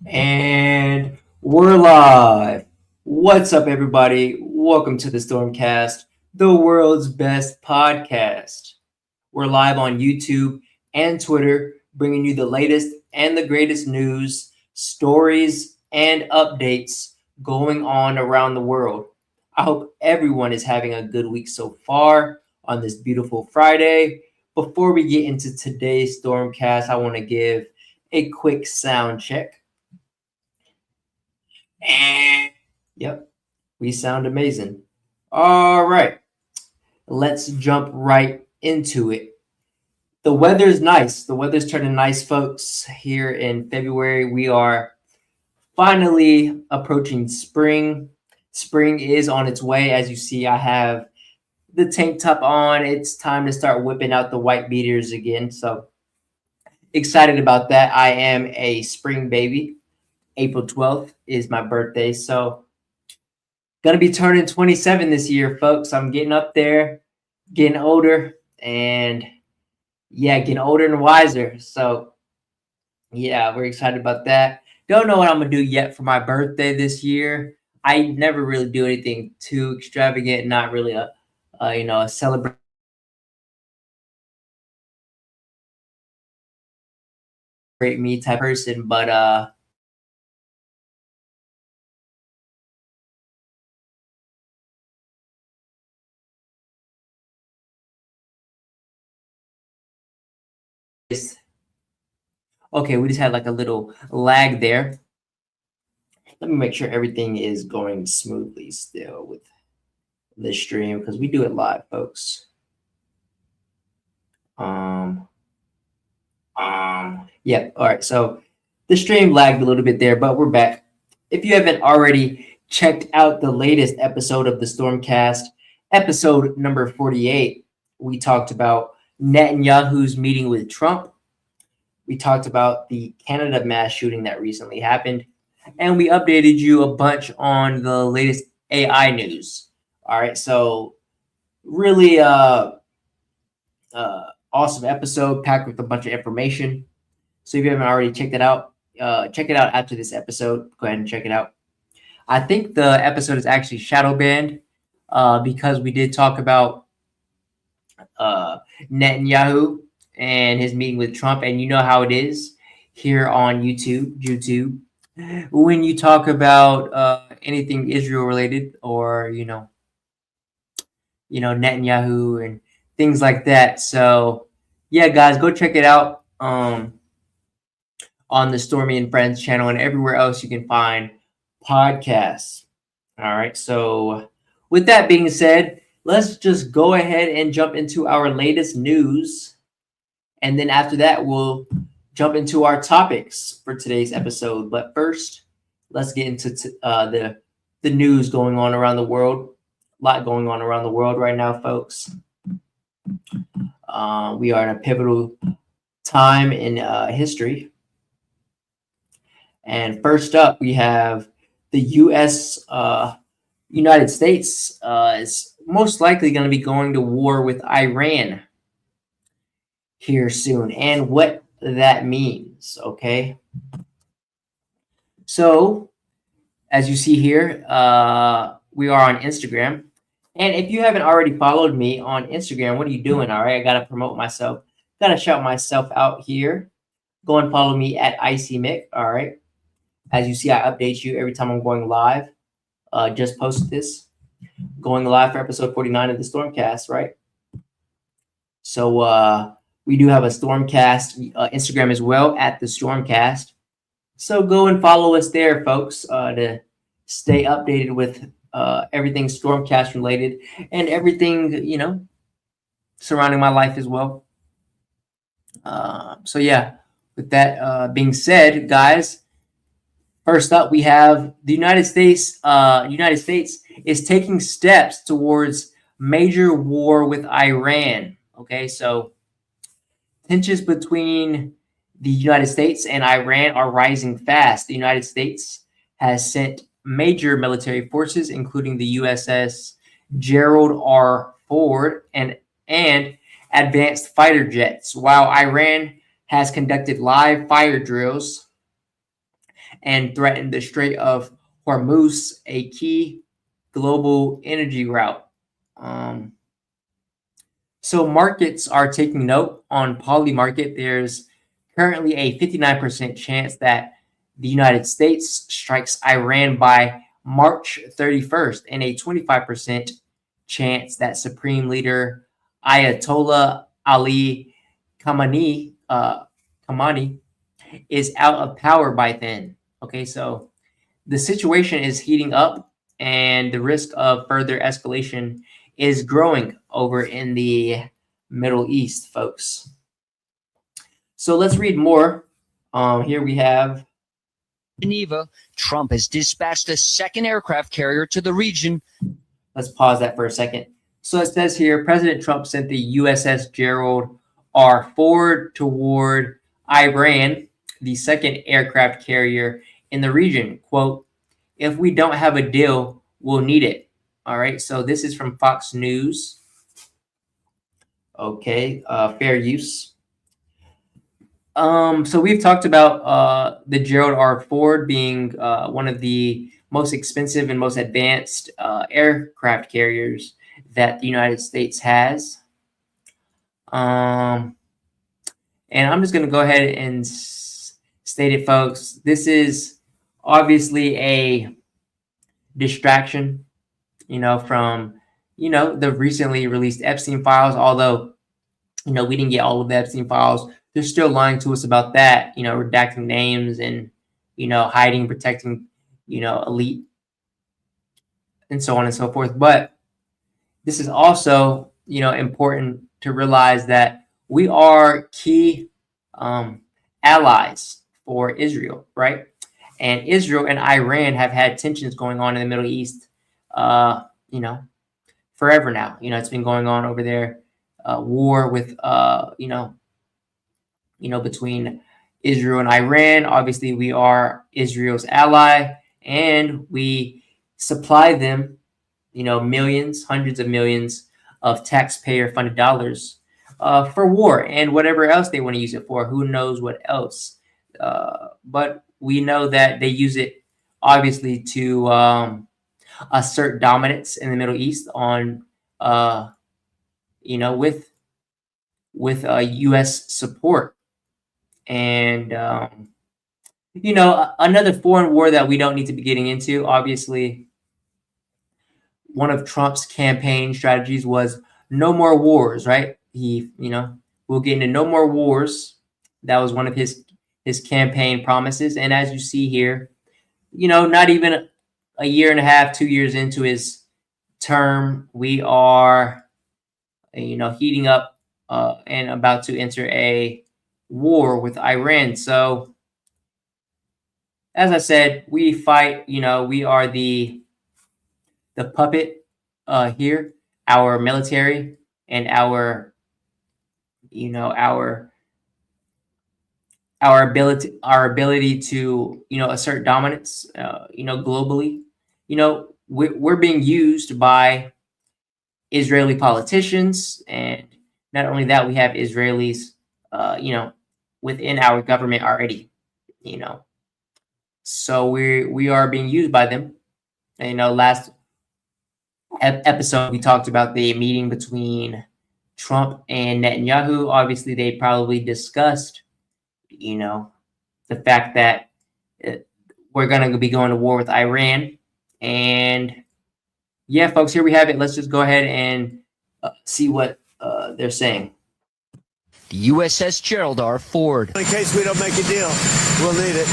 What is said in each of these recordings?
And we're live. What's up, everybody? Welcome to the StormCast, the world's best podcast. We're live on YouTube and Twitter, bringing you the latest and the greatest news, stories, and updates going on around the world. I hope everyone is having a good week so far on this beautiful Friday. Before we get into today's Stormcast, I want to give a quick sound check. Yep, we sound amazing. All right, let's jump right into it. The weather's nice. The weather's turning nice, folks. Here in February, we are finally approaching spring. Spring is on its way. As you see, I have the tank top on. It's time to start whipping out the white beaters again. So excited about that. I am a spring baby. April 12th is my birthday. So gonna be turning 27 this year, folks. I'm getting up there, getting older, and yeah, getting older and wiser. So yeah, we're excited about that. Don't know what I'm gonna do yet for my birthday this year. I never really do anything too extravagant, not really a celebrate me type person, but okay, we just had like a little lag there. Let me make sure everything is going smoothly still with this stream because we do it live, folks. Um, yeah, all right. So the stream lagged a little bit there, but we're back. If you haven't already checked out the latest episode of the Stormcast, episode number 48, we talked about Netanyahu's meeting with Trump. We talked about the Canada mass shooting that recently happened, and we updated you a bunch on the latest AI news. All right, so really awesome episode packed with a bunch of information. So if you haven't already checked it out, check it out after this episode. Go ahead and check it out. I think the episode is actually shadow banned because we did talk about Netanyahu and his meeting with Trump, and you know how it is here on YouTube. When you talk about anything Israel related, or Netanyahu and things like that. So yeah, guys, go check it out on the Stormy and Friends channel and everywhere else you can find podcasts. All right. So with that being said, let's just go ahead and jump into our latest news. And then after that, we'll jump into our topics for today's episode. But first, let's get into the news going on around the world. A lot going on around the world right now, folks. We are in a pivotal time in history. And first up, we have the United States is most likely going to be going to war with Iran here soon, and what that means. Okay. So, as you see here, we are on Instagram. And if you haven't already followed me on Instagram, what are you doing? All right. I got to promote myself. Got to shout myself out here. Go and follow me at IcyMick. All right. As you see, I update you every time I'm going live. Just posted this. Going live for episode 49 of the Stormcast, right? So we do have a Stormcast Instagram as well at the Stormcast. So go and follow us there, folks, to stay updated with everything Stormcast related and everything, surrounding my life as well. So yeah, with that being said, guys, first up we have the United States. United States is taking steps towards major war with Iran. Okay, so tensions between the United States and Iran are rising fast. The United States has sent major military forces, including the USS Gerald R. Ford and advanced fighter jets, while Iran has conducted live fire drills and threaten the Strait of Hormuz, a key global energy route. So markets are taking note on Poly Market. There's currently a 59% chance that the United States strikes Iran by March 31st, and a 25% chance that Supreme Leader Ayatollah Ali Khamenei is out of power by then. Okay, so the situation is heating up, and the risk of further escalation is growing over in the Middle East, folks. So let's read more. Here we have Geneva. Trump has dispatched a second aircraft carrier to the region. Let's pause that for a second. So it says here, President Trump sent the USS Gerald R. Ford toward Iran, the second aircraft carrier in the region. Quote, "If we don't have a deal, we'll need it." All right, so this is from Fox News. Okay, fair use. So we've talked about the Gerald R. Ford being one of the most expensive and most advanced aircraft carriers that the United States has. And I'm just going to go ahead and state it, folks. This is obviously a distraction, from, the recently released Epstein files, although, we didn't get all of the Epstein files. They're still lying to us about that, redacting names and, hiding, protecting, elite and so on and so forth. But this is also, important to realize that we are key allies for Israel, right? And Israel and Iran have had tensions going on in the Middle East, forever now. It's been going on over there, war with, between Israel and Iran. Obviously, we are Israel's ally, and we supply them, millions, hundreds of millions of taxpayer-funded dollars for war and whatever else they want to use it for. Who knows what else? But we know that they use it, obviously, to assert dominance in the Middle East on, with U.S. support. And, another foreign war that we don't need to be getting into. Obviously, one of Trump's campaign strategies was no more wars, right? We'll get into no more wars. That was one of his campaign promises. And as you see here, not even a year and a half, 2 years into his term, we are, heating up and about to enter a war with Iran. So, as I said, we fight. We are the puppet here. Our military and our ability to assert dominance globally. We're being used by Israeli politicians, and not only that, we have Israelis within our government already. So we are being used by them. And last episode we talked about the meeting between Trump and Netanyahu. Obviously, they probably discussed the fact that we're going to be going to war with Iran. And yeah, folks, here we have it. Let's just go ahead and see what they're saying. The USS Gerald R. Ford. In case we don't make a deal, we'll need it.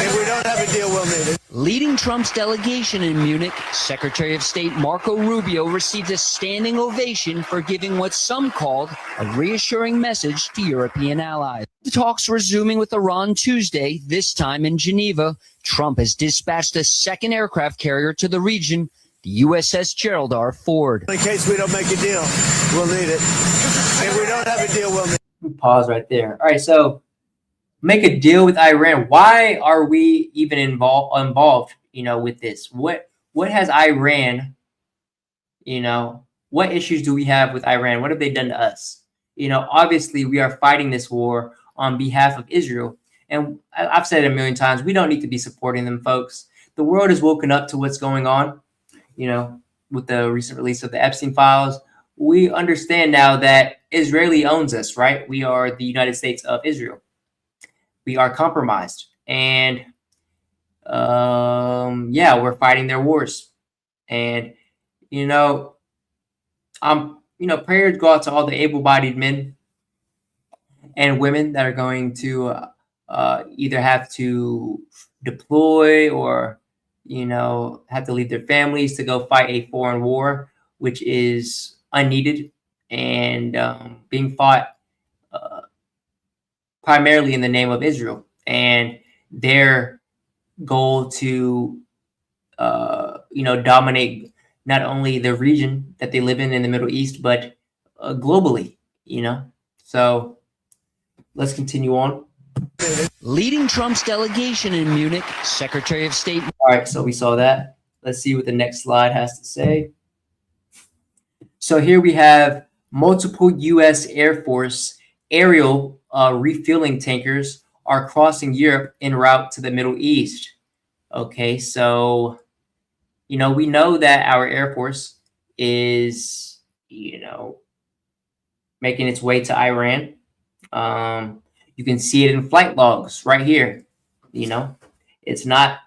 If we don't have a deal, we'll need it. Leading Trump's delegation in Munich, Secretary of State Marco Rubio received a standing ovation for giving what some called a reassuring message to European allies. The talks resuming with Iran Tuesday, this time in Geneva. Trump has dispatched a second aircraft carrier to the region, the USS Gerald R. Ford. In case we don't make a deal, we'll need it. If we don't have a deal, we'll need it. Pause right there. All right, so make a deal with Iran. Why are we even involved, with this? What has Iran, what issues do we have with Iran? What have they done to us? Obviously we are fighting this war on behalf of Israel. And I've said it a million times, we don't need to be supporting them, folks. The world has woken up to what's going on, with the recent release of the Epstein files. We understand now that Israeli owns us, right? We are the United States of Israel. We are compromised. And we're fighting their wars. And, prayers go out to all the able-bodied men and women that are going to either have to deploy or, have to leave their families to go fight a foreign war, which is unneeded and being fought primarily in the name of Israel and their goal to, dominate not only the region that they live in the Middle East, but globally, So let's continue on. Leading Trump's delegation in Munich, Secretary of State. All right, so we saw that. Let's see what the next slide has to say. So here we have multiple U.S. Air Force aerial refueling tankers are crossing Europe en route to the Middle East. Okay, so, we know that our Air Force is, making its way to Iran. You can see it in flight logs right here. It's not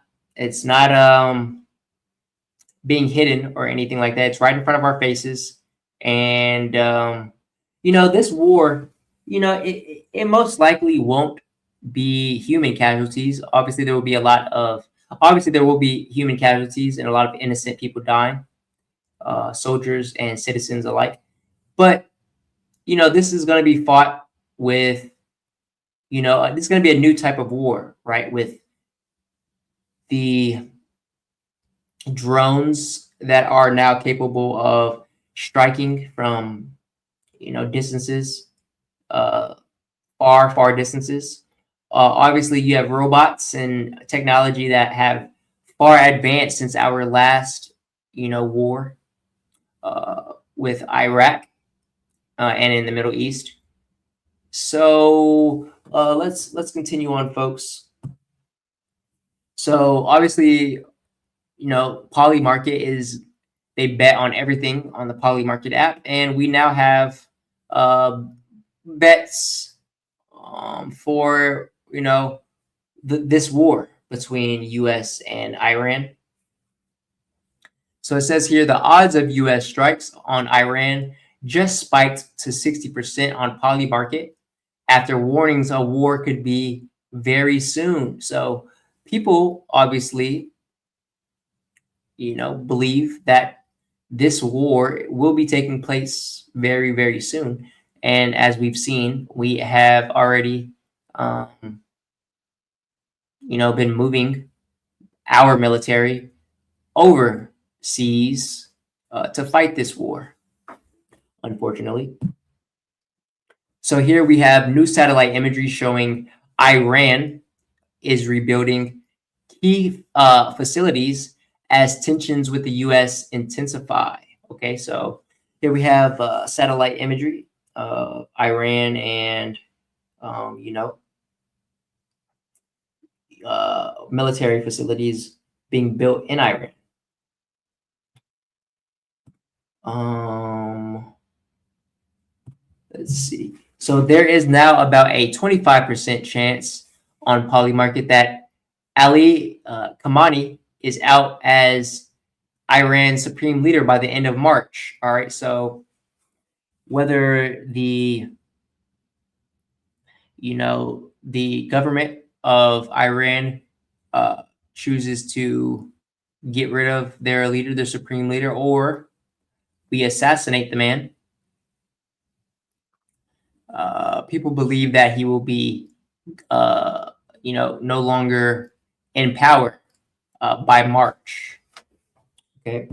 being hidden or anything like that. It's right in front of our faces. And, this war, it most likely won't be human casualties. Obviously, there will be human casualties and a lot of innocent people dying, soldiers and citizens alike. But, this is going to be fought with, this is going to be a new type of war, right? With the drones that are now capable of striking from, distances, far distances. Obviously, you have robots and technology that have far advanced since our last, war with Iraq and in the Middle East. So let's continue on, folks. So obviously, Poly Market they bet on everything on the Poly Market app, and we now have bets for this war between U.S. and Iran. So it says here the odds of U.S. strikes on Iran just spiked to 60% on Poly Market after warnings a war could be very soon. So people obviously, believe that this war will be taking place very, very soon. And as we've seen, we have already, been moving our military overseas to fight this war, unfortunately. So here we have new satellite imagery showing Iran is rebuilding key facilities as tensions with the U.S. intensify. Okay, so here we have satellite imagery of Iran and, military facilities being built in Iran. Let's see. So there is now about a 25% chance on Poly Market that Ali Khamenei is out as Iran's supreme leader by the end of March. All right. So whether the government of Iran chooses to get rid of their leader, their supreme leader, or we assassinate the man, people believe that he will be, no longer in power by March. Okay.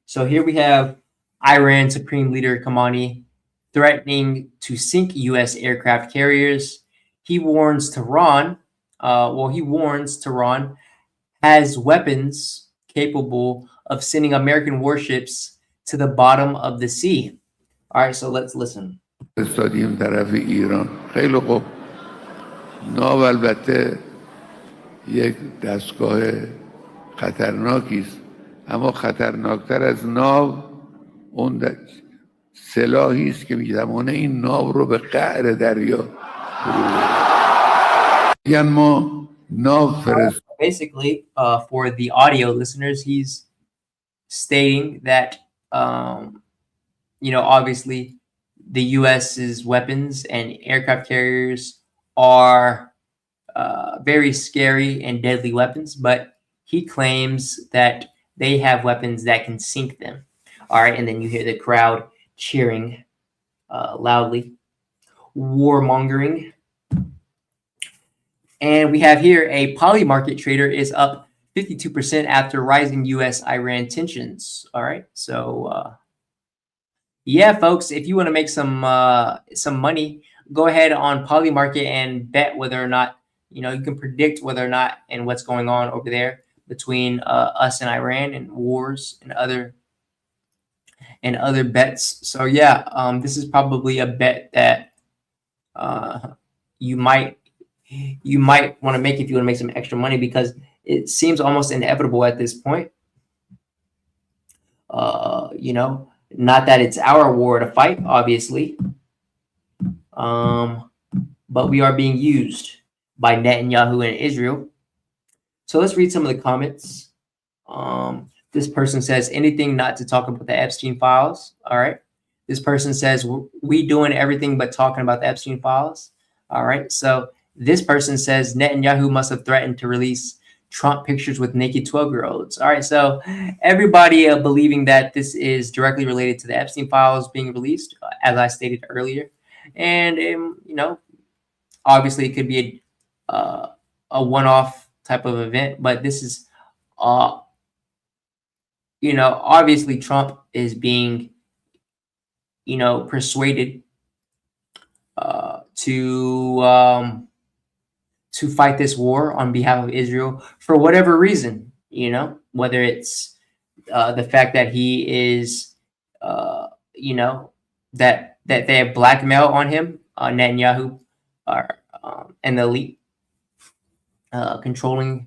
So here we have Iran Supreme Leader Khamenei threatening to sink U.S. aircraft carriers. He warns Tehran has weapons capable of sending American warships to the bottom of the sea. All right, so let's listen. استادیم طرف ایران خیلی خوب ناو البته یک دستگاه خطرناکی است، اما خطرناکتر از ناو اون سلاحی است که می‌تواند این ناو رو به قعر دریا میگن ما ناو فرست. Basically, for the audio listeners, he's stating that, obviously the U.S.'s weapons and aircraft carriers are very scary and deadly weapons, but he claims that they have weapons that can sink them. All right, and then you hear the crowd cheering loudly, warmongering. And we have here a poly market trader is up 52% after rising U.S.-Iran tensions. All right, so yeah, folks, if you want to make some money, go ahead on poly market and bet whether or not you can predict whether or not and what's going on over there between us and Iran and wars and other bets. So yeah, this is probably a bet that you might want to make if you want to make some extra money, because it seems almost inevitable at this point. Not that it's our war to fight, obviously, but we are being used by Netanyahu and Israel. So let's read some of the comments. This person says, anything not to talk about the Epstein files. All right. This person says, we doing everything but talking about the Epstein files. All right. So this person says, Netanyahu must have threatened to release Trump pictures with naked 12-year-olds. All right. So everybody believing that this is directly related to the Epstein files being released, as I stated earlier. And, obviously it could be a one-off type of event, but this is, obviously Trump is being, persuaded to fight this war on behalf of Israel for whatever reason, whether it's the fact that he is, that they have blackmail on him, Netanyahu, and the elite controlling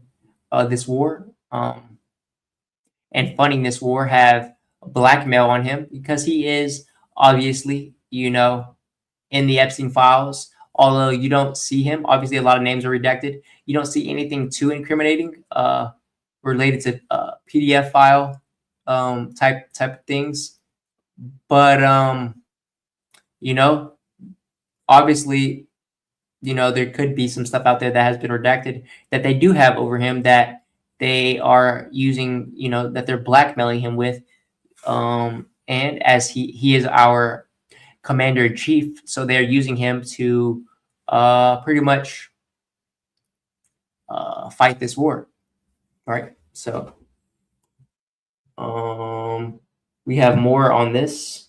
this war and funding this war, have blackmail on him because he is obviously, in the Epstein files. Although you don't see him, obviously a lot of names are redacted. You don't see anything too incriminating related to PDF file type of things. But obviously, there could be some stuff out there that has been redacted that they do have over him that they are using, that they're blackmailing him with. And as he is our commander in chief, so they're using him to pretty much fight this war. All right. So we have more on this.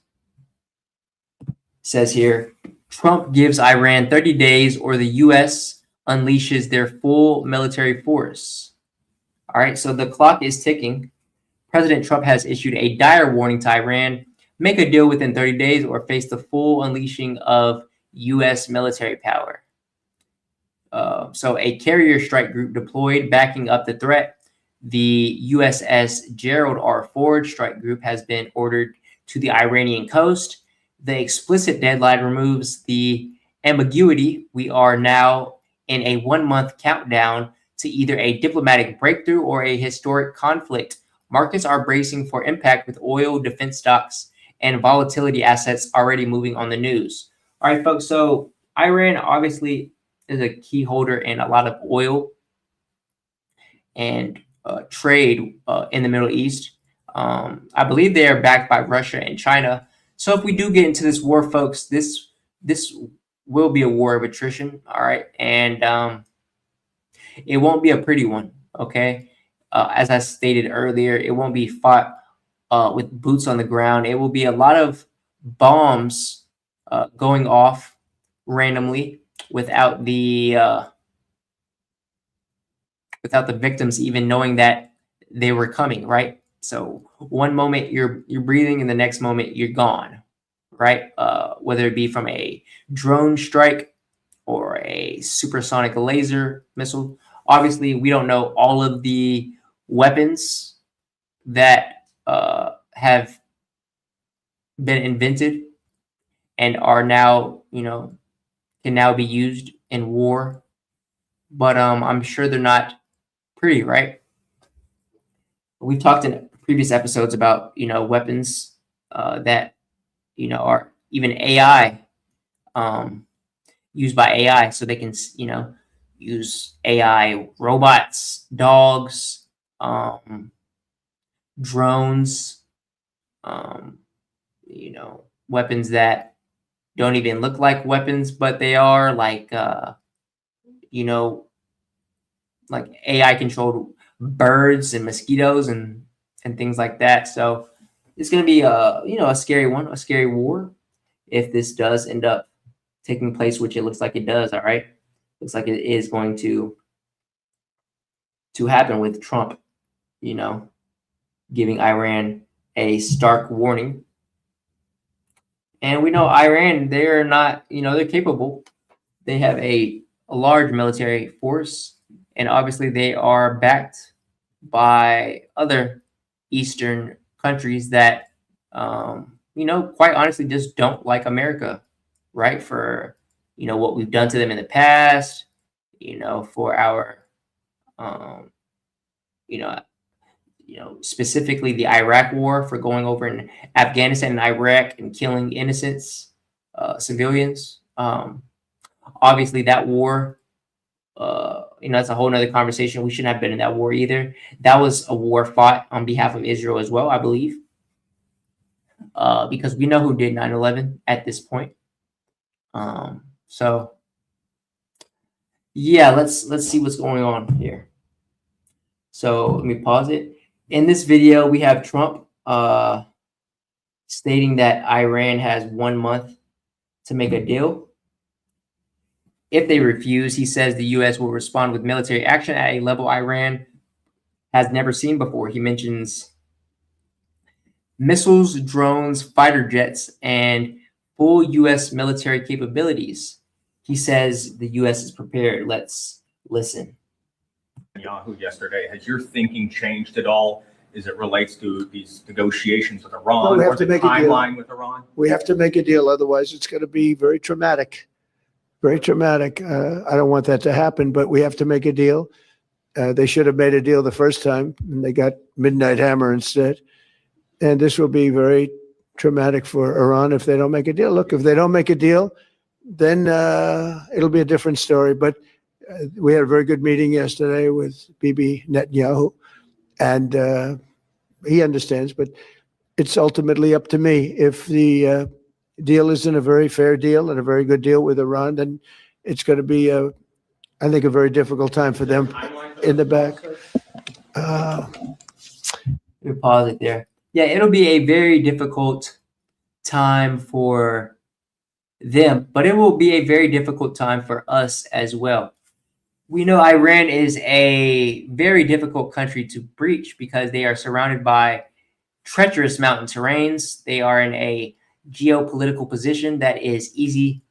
It says here, Trump gives Iran 30 days or the U.S. unleashes their full military force. All right. So the clock is ticking. President Trump has issued a dire warning to Iran: make a deal within 30 days or face the full unleashing of U.S. military power. So a carrier strike group deployed backing up the threat. The USS Gerald R. Ford strike group has been ordered to the Iranian coast. The explicit deadline removes the ambiguity. We are now in a 1-month countdown to either a diplomatic breakthrough or a historic conflict. Markets are bracing for impact with oil, defense stocks, and volatility assets already moving on the news. All right, folks. So Iran obviously is a key holder in a lot of oil and trade in the Middle East. I believe they are backed by Russia and China. So if we do get into this war, folks, this will be a war of attrition. All right, and it won't be a pretty one. Okay, as I stated earlier, it won't be fought with boots on the ground. It will be a lot of bombs going off randomly without the victims even knowing that they were coming, right? So one moment you're breathing and the next moment you're gone, right? Whether it be from a drone strike or a supersonic laser missile. Obviously, we don't know all of the weapons that have been invented and are now, can now be used in war. But I'm sure they're not pretty, right? We've talked in previous episodes about, weapons that, are even AI, used by AI, so they can, use AI robots, dogs, drones, weapons that don't even look like weapons, but they are like, like AI controlled birds and mosquitoes and things like that. So it's going to be a scary one, a scary war if this does end up taking place, which it looks like it does. All right. Looks like it is going to happen with Trump, giving Iran a stark warning. And we know Iran, they're not, they're capable. They have a large military force, and obviously they are backed by other Eastern countries that, quite honestly, just don't like America, right? For, what we've done to them in the past, for our, specifically the Iraq war, for going over in Afghanistan and Iraq and killing innocents, civilians. Obviously that war, that's a whole nother conversation. We shouldn't have been in that war either. That was a war fought on behalf of Israel as well, I believe, because we know who did 9/11 at this point. So yeah, let's see what's going on here. So let me pause it. In this video, we have Trump stating that Iran has 1 month to make a deal. If they refuse, he says the U.S. will respond with military action at a level Iran has never seen before. He mentions missiles, drones, fighter jets, and full U.S. military capabilities. He says the U.S. is prepared. Let's listen. Yahoo yesterday. Has your thinking changed at all as it relates to these negotiations with Iran, Well, we have or to the make a deal. timeline with Iran? We have to make a deal, otherwise it's going to be very traumatic. Very traumatic. I don't want that to happen, but we have to make a deal. They should have made a deal the first time, and they got Midnight Hammer instead. And this will be very traumatic for Iran if they don't make a deal. Look, if they don't make a deal, then it'll be a different story. But we had a very good meeting yesterday with Bibi Netanyahu, and he understands, but it's ultimately up to me. If the deal isn't a very fair deal and a very good deal with Iran, then it's going to be, I think, a very difficult time for them in the back. Let me pause it there. Yeah, it'll be a very difficult time for them, but it will be a very difficult time for us as well. We know Iran is a very difficult country to breach because they are surrounded by treacherous mountain terrains. They are in a geopolitical position that is easy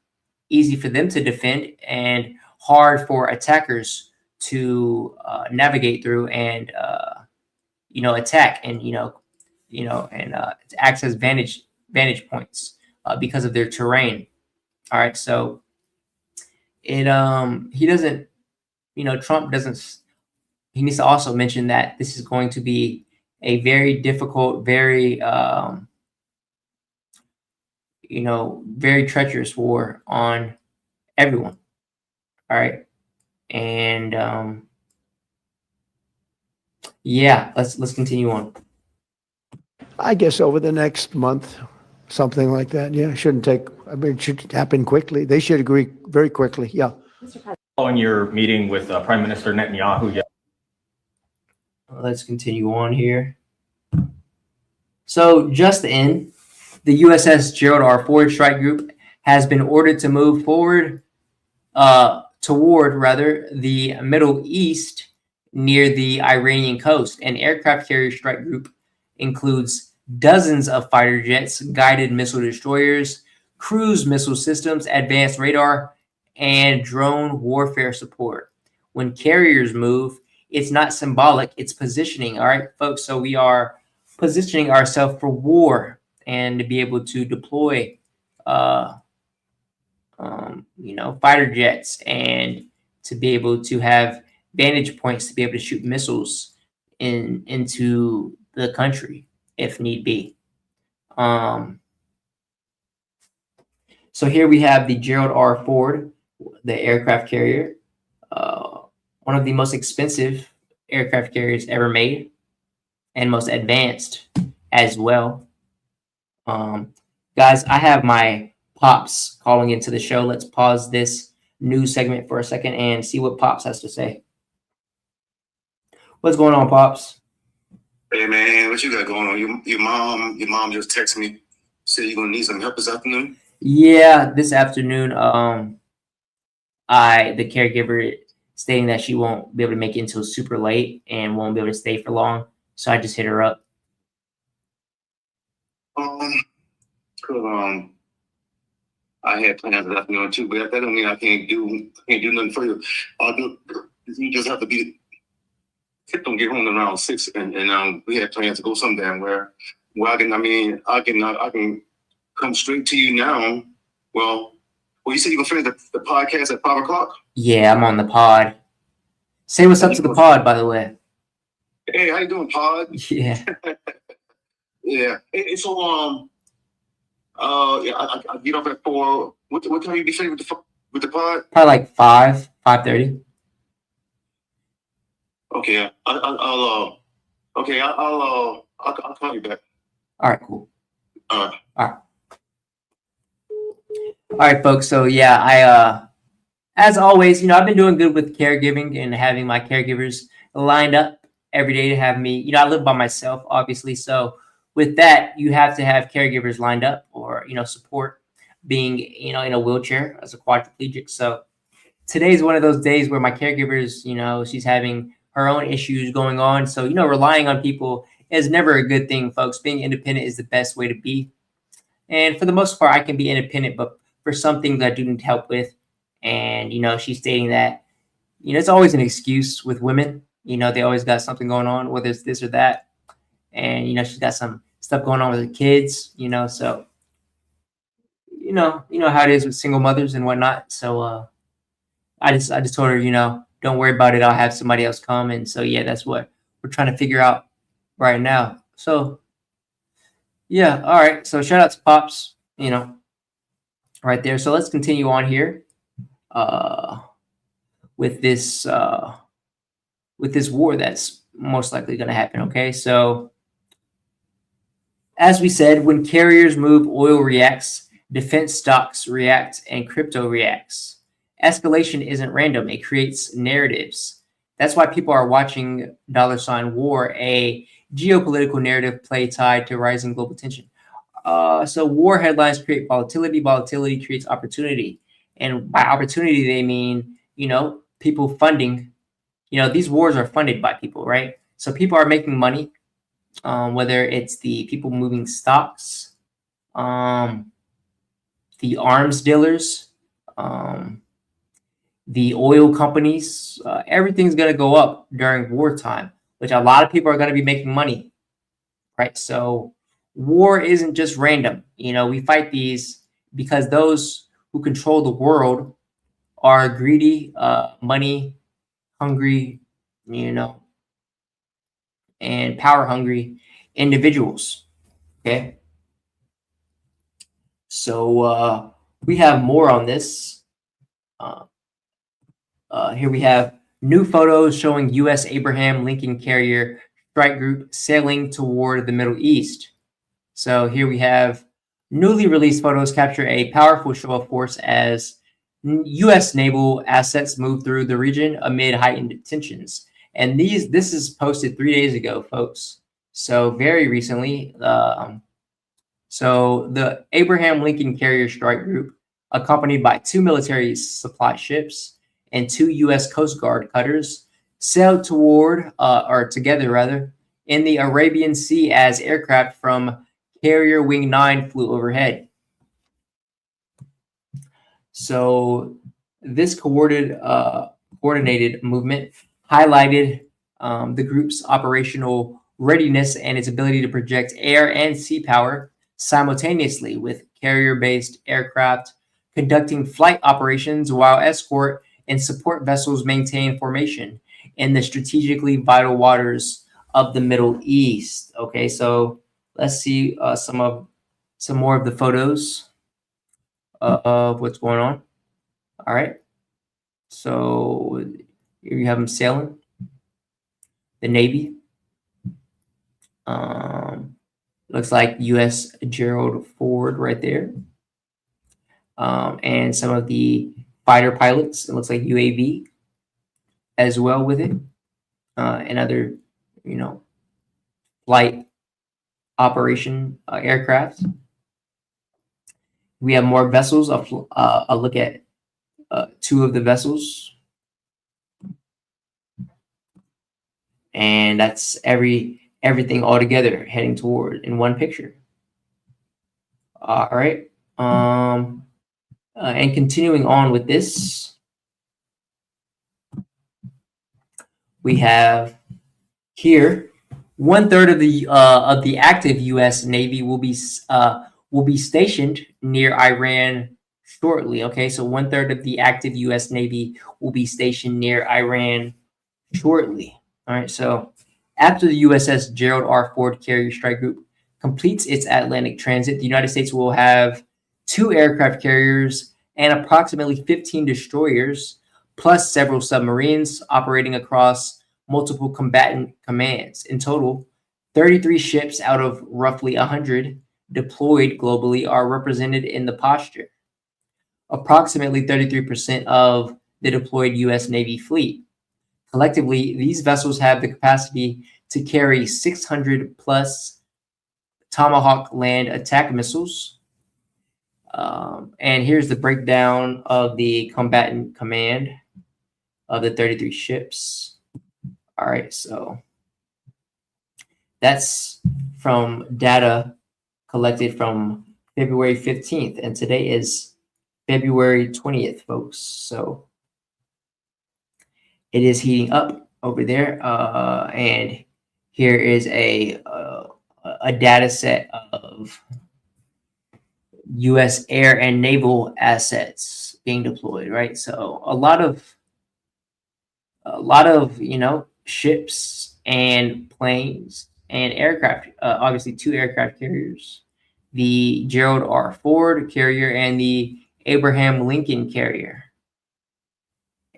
for them to defend and hard for attackers to navigate through and attack and access vantage points because of their terrain. All right, so he doesn't, Trump doesn't. He needs to also mention that this is going to be a very difficult, very very treacherous war on everyone. All right. And yeah, let's continue on. I guess over the next month, something like that. Yeah, it shouldn't take, it should happen quickly. They should agree very quickly. Yeah. Following your meeting with Prime Minister Netanyahu, Let's continue on here. So just in, the USS Gerald R. Ford Strike Group has been ordered to move forward toward the Middle East near the Iranian coast. An aircraft carrier strike group includes dozens of fighter jets, guided missile destroyers, cruise missile systems, advanced radar, and drone warfare support. When carriers move, it's not symbolic, it's positioning. All right, folks. So we are positioning ourselves for war and to be able to deploy, fighter jets, and to be able to have vantage points to be able to shoot missiles into the country if need be. So here we have the Gerald R. Ford, the aircraft carrier, one of the most expensive aircraft carriers ever made, and most advanced as well. Guys, I have my Pops calling into the show. Let's pause this news segment for a second and see what Pops has to say. What's going on, Pops? Hey man, what you got going on? Your mom just texted me, said you're gonna need some help this afternoon. Yeah, this afternoon, the caregiver stating that she won't be able to make it until super late and won't be able to stay for long. So I just hit her up. I had plans this afternoon too, but that don't mean I can't do nothing for you. You just have to be. Kid don't get home around 6, and we had plans to go some damn where I can come straight to you now. Well, you said you're gonna finish the podcast at 5:00. Yeah, I'm on the pod. Say what's up to the pod, by the way. Hey, how you doing, pod? Yeah. Yeah. Hey, so I get off at 4. What time you be finished with the pod? Probably like 5:30. Okay, I'll call you back. All right, cool. All right. All right, folks. So yeah, I as always, I've been doing good with caregiving and having my caregivers lined up every day to have me. I live by myself, obviously. So with that, you have to have caregivers lined up or, support being, in a wheelchair as a quadriplegic. So today's one of those days where my caregivers, she's having her own issues going on. So, relying on people is never a good thing, folks. Being independent is the best way to be. And for the most part, I can be independent, but for some things I do need help with. And, she's stating that, it's always an excuse with women. They always got something going on, whether it's this or that. And, she's got some stuff going on with her kids, so, you know how it is with single mothers and whatnot. So, I just told her, don't worry about it. I'll have somebody else come. And so, yeah, that's what we're trying to figure out right now. So, yeah. All right. So shout out to Pops, right there. So let's continue on here with this war that's most likely going to happen. Okay. So as we said, when carriers move, oil reacts, defense stocks react, and crypto reacts. Escalation isn't random. It creates narratives. That's why people are watching $war, a geopolitical narrative play tied to rising global tension. So war headlines create volatility. Volatility creates opportunity. And by opportunity, they mean, people funding. These wars are funded by people, right? So people are making money, whether it's the people moving stocks, the arms dealers, the oil companies, everything's going to go up during wartime, which a lot of people are going to be making money, right? So war isn't just random. We fight these because those who control the world are greedy, money hungry, and power hungry individuals. Okay. So we have more on this. Here we have new photos showing U.S. Abraham Lincoln Carrier strike group sailing toward the Middle East. So here we have newly released photos capture a powerful show of force as U.S. naval assets move through the region amid heightened tensions. And this is posted 3 days ago, folks. So very recently. So the Abraham Lincoln Carrier strike group, accompanied by 2 military supply ships and 2 U.S. Coast Guard cutters, sailed together in the Arabian Sea as aircraft from Carrier Wing 9 flew overhead. So This coordinated movement highlighted the group's operational readiness and its ability to project air and sea power simultaneously, with carrier-based aircraft conducting flight operations while escort and support vessels maintain formation in the strategically vital waters of the Middle East. Okay, so let's see some more of the photos of what's going on. All right, so here you have them sailing, the Navy. Looks like U.S. Gerald Ford right there, and some of the fighter pilots. It looks like UAV as well with it, and other, flight operation aircraft. We have more vessels. I'll look at two of the vessels, and that's everything all together heading toward in one picture. All right, and continuing on with this, we have here 1/3 of the active U.S. Navy will be stationed near Iran shortly. Okay, so 1/3 of the active U.S. Navy will be stationed near Iran shortly. All right, so after the USS Gerald R. Ford Carrier Strike Group completes its Atlantic transit, the United States will have 2 aircraft carriers and approximately 15 destroyers, plus several submarines operating across multiple combatant commands. In total, 33 ships out of roughly 100 deployed globally are represented in the posture. Approximately 33% of the deployed U.S. Navy fleet. Collectively, these vessels have the capacity to carry 600 plus Tomahawk land attack missiles. And here's the breakdown of the combatant command of the 33 ships. All right, so that's from data collected from February 15th, and today is February 20th, folks. So it is heating up over there, and here is a data set of U.S. air and naval assets being deployed. Right, so a lot of ships and planes and aircraft. Obviously, 2 aircraft carriers, the Gerald R. Ford carrier and the Abraham Lincoln carrier.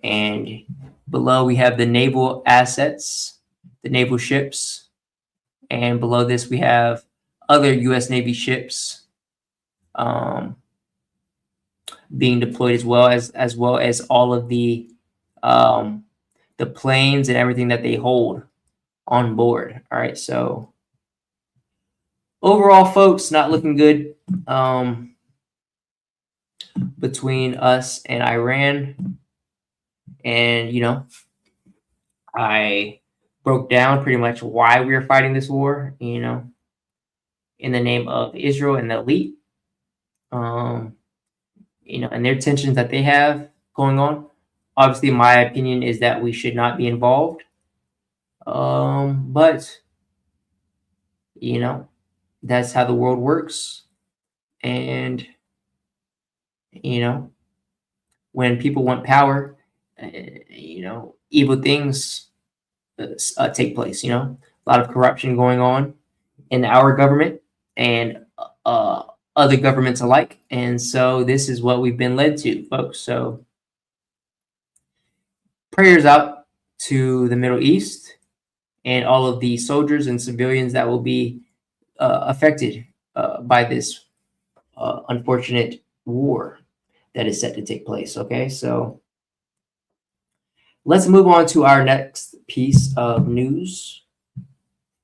And below we have the naval assets, the naval ships, and below this we have other U.S. Navy ships being deployed, as well as all of the planes and everything that they hold on board. All right, so overall, folks, not looking good between us and Iran. And I broke down pretty much why we are fighting this war, in the name of Israel and the elite, and their tensions that they have going on. Obviously, my opinion is that we should not be involved. But that's how the world works. And when people want power, evil things take place. A lot of corruption going on in our government and other governments alike. And so this is what we've been led to, folks. So prayers out to the Middle East and all of the soldiers and civilians that will be affected by this unfortunate war that is set to take place. Okay, so let's move on to our next piece of news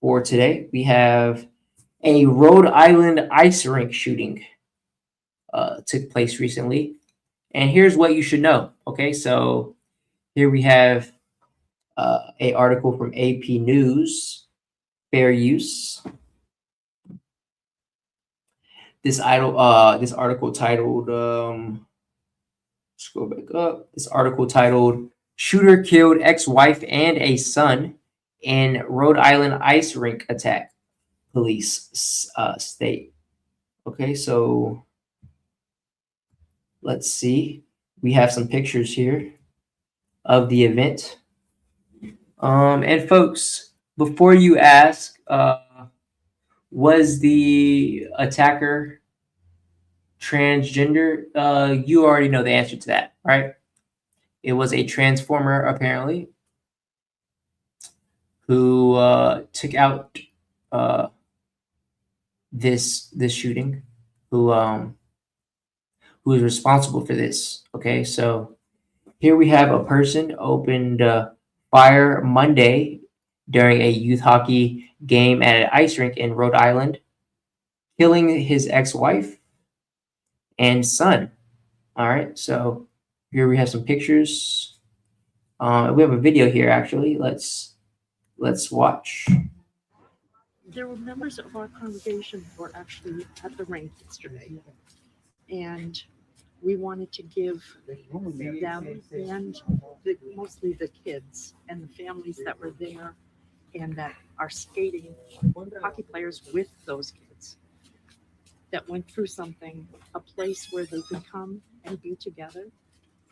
for today. We have a Rhode Island ice rink shooting took place recently. And here's what you should know. Okay, so here we have a article from AP News, fair use. This article titled scroll back up. This article titled "Shooter Killed Ex-Wife and a Son in Rhode Island Ice Rink Attack," police state. Okay, so let's see. We have some pictures here of the event. And folks, before you ask, was the attacker transgender? You already know the answer to that, right? It was a transformer, apparently, who took out this shooting, who is responsible for this. Okay, so here we have a person opened fire Monday during a youth hockey game at an ice rink in Rhode Island, killing his ex-wife and son. All right, so here we have some pictures. We have a video here, actually. Let's watch. There were members of our congregation who were actually at the rink yesterday, and we wanted to give them and mostly the kids and the families that were there and that are skating hockey players with those kids that went through something, a place where they could come and be together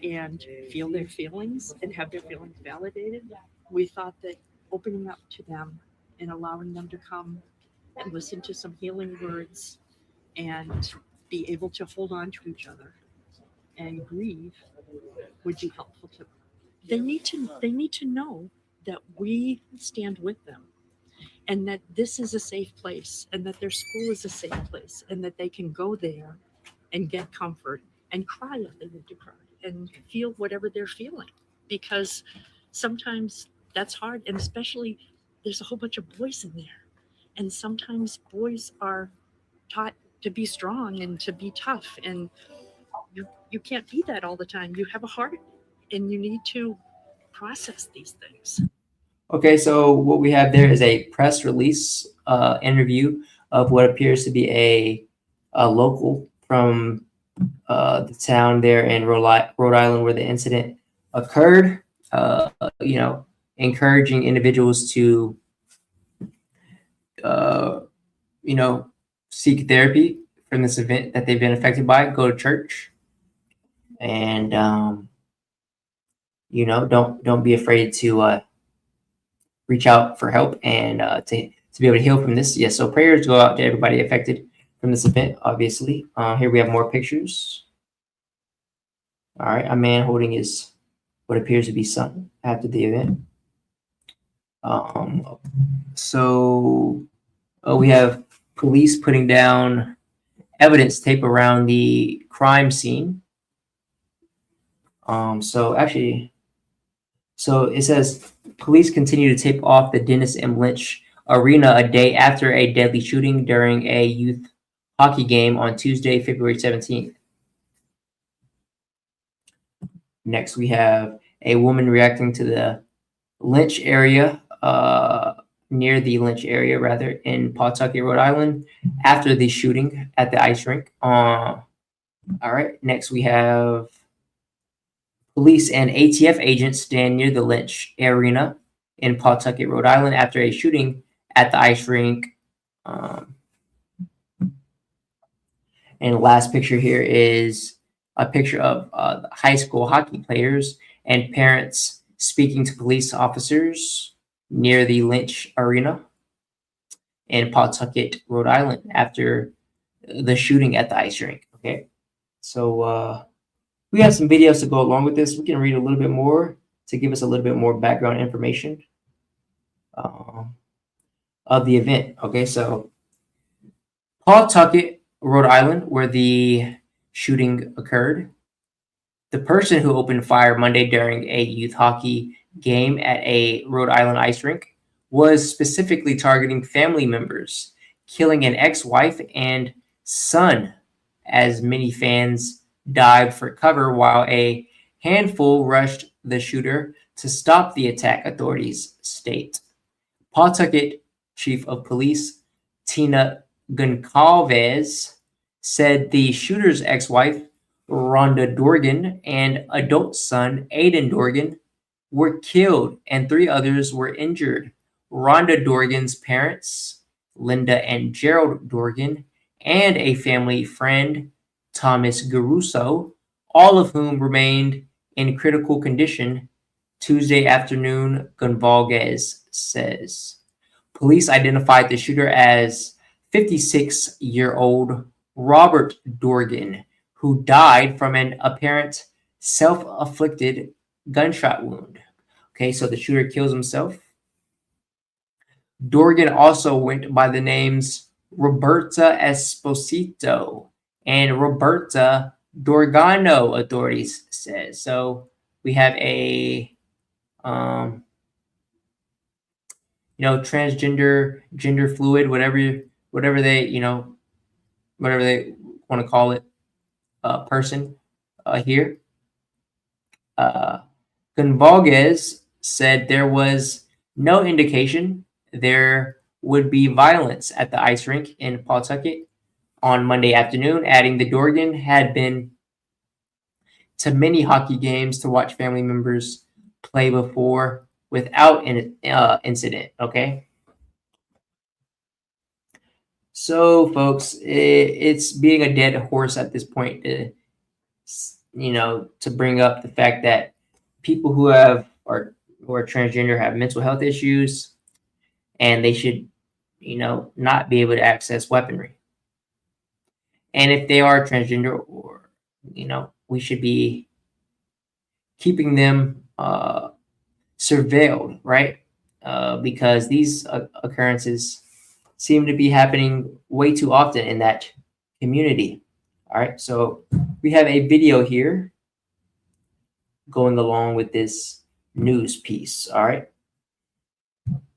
and feel their feelings and have their feelings validated. We thought that opening up to them and allowing them to come and listen to some healing words and be able to hold on to each other and grieve would be helpful to them. They need to know that we stand with them and that this is a safe place and that their school is a safe place and that they can go there and get comfort and cry if they need to cry and feel whatever they're feeling, because sometimes that's hard, and especially there's a whole bunch of boys in there, and sometimes boys are taught to be strong and to be tough, and you can't be that all the time. You have a heart and you need to process these things. Okay, so what we have there is a press release interview of what appears to be a local from the town there in Rhode Island where the incident occurred. Encouraging individuals to, seek therapy from this event that they've been affected by. Go to church, and don't be afraid to reach out for help and to be able to heal from this. Yes, so prayers go out to everybody affected from this event, obviously. Here we have more pictures. All right, a man holding his what appears to be son after the event. We have police putting down evidence tape around the crime scene. So it says police continue to tape off the Dennis M. Lynch Arena a day after a deadly shooting during a youth hockey game on Tuesday, February 17th. Next, we have a woman reacting to the Lynch area, near the Lynch area, rather, in Pawtucket, Rhode Island, after the shooting at the ice rink. All right, next we have police and ATF agents stand near the Lynch Arena in Pawtucket, Rhode Island, after a shooting at the ice rink. And the last picture here is a picture of high school hockey players and parents speaking to police officers near the Lynch Arena in Pawtucket, Rhode Island, after the shooting at the ice rink. Okay, so we have some videos to go along with this. We can read a little bit more to give us a little bit more background information of the event. Okay, so Pawtucket, Rhode Island, where the shooting occurred. The person who opened fire Monday during a youth hockey game at a Rhode Island ice rink was specifically targeting family members, killing an ex-wife and son, as many fans dived for cover while a handful rushed the shooter to stop the attack, authorities state. Pawtucket Chief of Police Tina Goncalves said the shooter's ex-wife Rhonda Dorgan, and adult son Aiden Dorgan were killed and 3 others were injured. Rhonda Dorgan's parents, Linda and Gerald Dorgan, and a family friend, Thomas Garuso, all of whom remained in critical condition Tuesday afternoon, Gonzalez says. Police identified the shooter as 56-year-old Robert Dorgan, who died from an apparent self-afflicted gunshot wound. Okay, so the shooter kills himself. Dorgan also went by the names Roberta Esposito and Roberta Dorgano, authorities said. So we have a transgender, gender fluid, whatever they want to call it, person here. Gonzalez said there was no indication there would be violence at the ice rink in Pawtucket on Monday afternoon, adding the Dorgan had been to many hockey games to watch family members play before without an incident. Okay. So, folks, it's being a dead horse at this point to bring up the fact that people who are transgender have mental health issues, and they should, not be able to access weaponry. And if they are transgender, or we should be keeping them surveilled, right? Because these occurrences seem to be happening way too often in that community. All right, so we have a video here going along with this news piece. All right.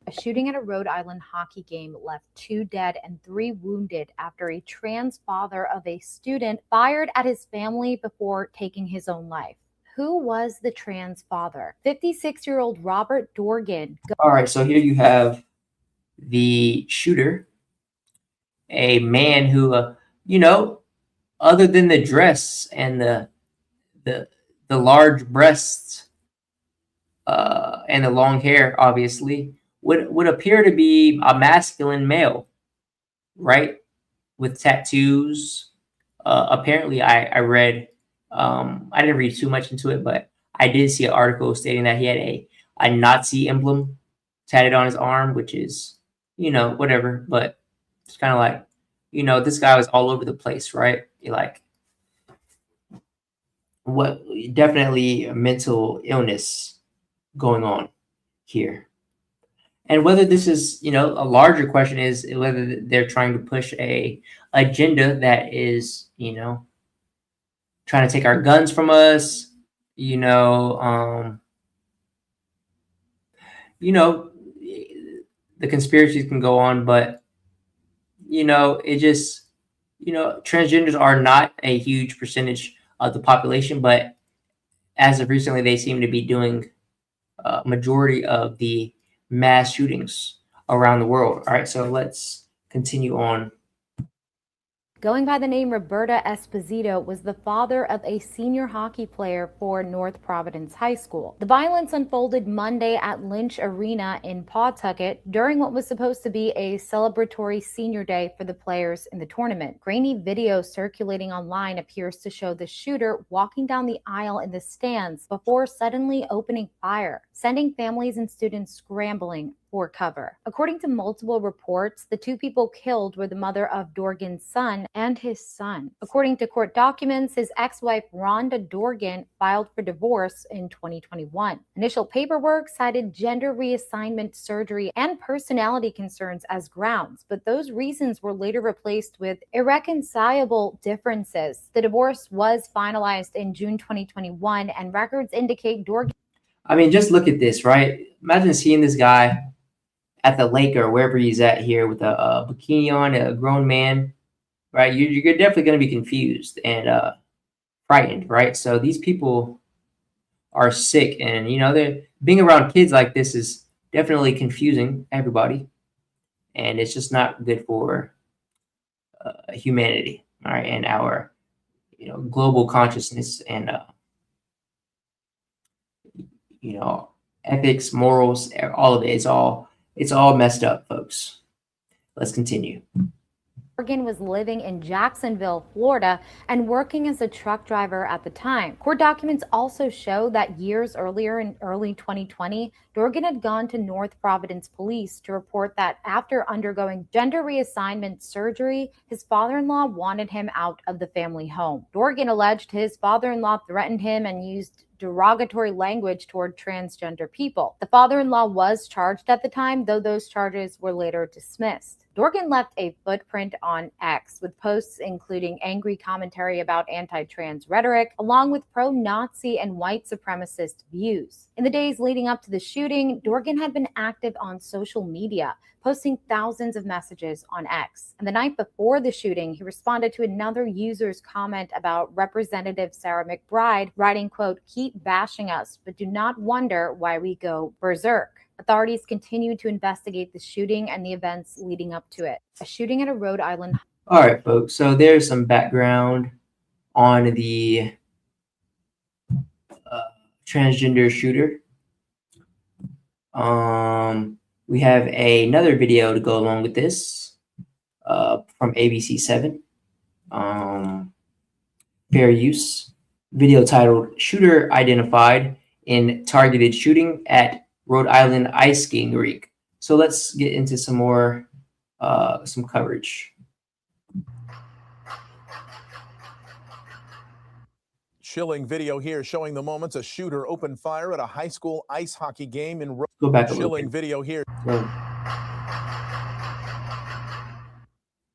A shooting at a Rhode Island hockey game left 2 dead and 3 wounded after a trans father of a student fired at his family before taking his own life. Who was the trans father? 56-year-old Robert Dorgan. All right, so here you have the shooter, a man who, other than the dress and the large breasts and the long hair, obviously, would appear to be a masculine male, right? With tattoos. Apparently, I read, I didn't read too much into it, but I did see an article stating that he had a Nazi emblem tatted on his arm, which is, whatever. But it's kind of like, this guy was all over the place, right? Definitely a mental illness going on here. And whether this is, a larger question is whether they're trying to push a agenda that is, trying to take our guns from us, the conspiracies can go on, but, it just, transgenders are not a huge percentage of the population, but as of recently, they seem to be doing majority of the mass shootings around the world. All right, so let's continue on. Going by the name Roberta Esposito, was the father of a senior hockey player for North Providence High School. The violence unfolded Monday at Lynch Arena in Pawtucket during what was supposed to be a celebratory senior day for the players in the tournament. Grainy video circulating online appears to show the shooter walking down the aisle in the stands before suddenly opening fire, sending families and students scrambling for cover. According to multiple reports, the 2 people killed were the mother of Dorgan's son and his son. According to court documents, his ex-wife Rhonda Dorgan filed for divorce in 2021. Initial paperwork cited gender reassignment surgery and personality concerns as grounds, but those reasons were later replaced with irreconcilable differences. The divorce was finalized in June 2021, and records indicate Dorgan. I mean, just look at this, right? Imagine seeing this guy at the lake or wherever he's at here with a bikini on, a grown man, right? You're definitely going to be confused and frightened, right? So these people are sick, and they're being around kids like this is definitely confusing everybody, and it's just not good for humanity, all right, and our global consciousness and ethics, morals, all of it. It's all messed up, folks. Let's continue. Dorgan was living in Jacksonville, Florida, and working as a truck driver at the time. Court documents also show that years earlier, in early 2020, Dorgan had gone to North Providence Police to report that after undergoing gender reassignment surgery, his father-in-law wanted him out of the family home. Dorgan alleged his father-in-law threatened him and used derogatory language toward transgender people. The father-in-law was charged at the time, though those charges were later dismissed. Dorgan left a footprint on X with posts including angry commentary about anti-trans rhetoric, along with pro-Nazi and white supremacist views. In the days leading up to the shooting, Dorgan had been active on social media, posting thousands of messages on X. And the night before the shooting, he responded to another user's comment about Representative Sarah McBride, writing, quote, "Keep bashing us, but do not wonder why we go berserk." Authorities continue to investigate the shooting and the events leading up to it. A shooting at a Rhode Island. All right, folks. So there's some background on the transgender shooter. We have another video to go along with this from ABC7. Fair use. Video titled "Shooter Identified in Targeted Shooting at Rhode Island Ice Skating Rink." So let's get into some more, some coverage. Chilling video here showing the moments a shooter opened fire at a high school ice hockey game in Go back a little Chilling bit. video here.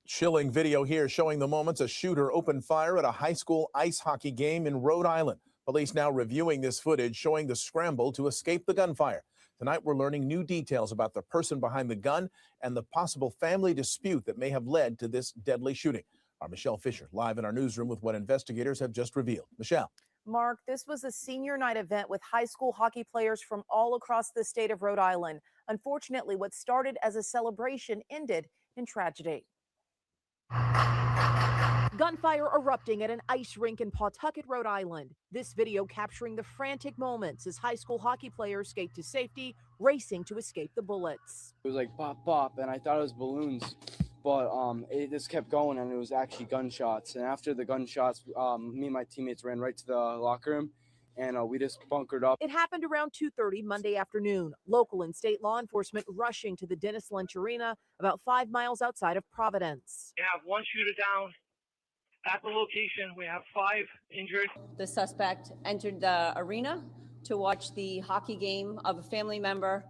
Chilling video here showing the moments a shooter opened fire at a high school ice hockey game in Rhode Island. Police now reviewing this footage showing the scramble to escape the gunfire. Tonight, we're learning new details about the person behind the gun and the possible family dispute that may have led to this deadly shooting. Our Michelle Fisher live in our newsroom with what investigators have just revealed. Michelle. Mark, this was a senior night event with high school hockey players from all across the state of Rhode Island. Unfortunately, what started as a celebration ended in tragedy. Gunfire erupting at an ice rink in Pawtucket, Rhode Island. This video capturing the frantic moments as high school hockey players skate to safety, racing to escape the bullets. It was like pop, pop, and I thought it was balloons, but it just kept going, and it was actually gunshots. And after the gunshots, me and my teammates ran right to the locker room, and we just bunkered up. It happened around 2:30 Monday afternoon. Local and state law enforcement rushing to the Dennis Lynch Arena, about 5 miles outside of Providence. We have one shooter down. At the location, we have 5 injured. The suspect entered the arena to watch the hockey game of a family member,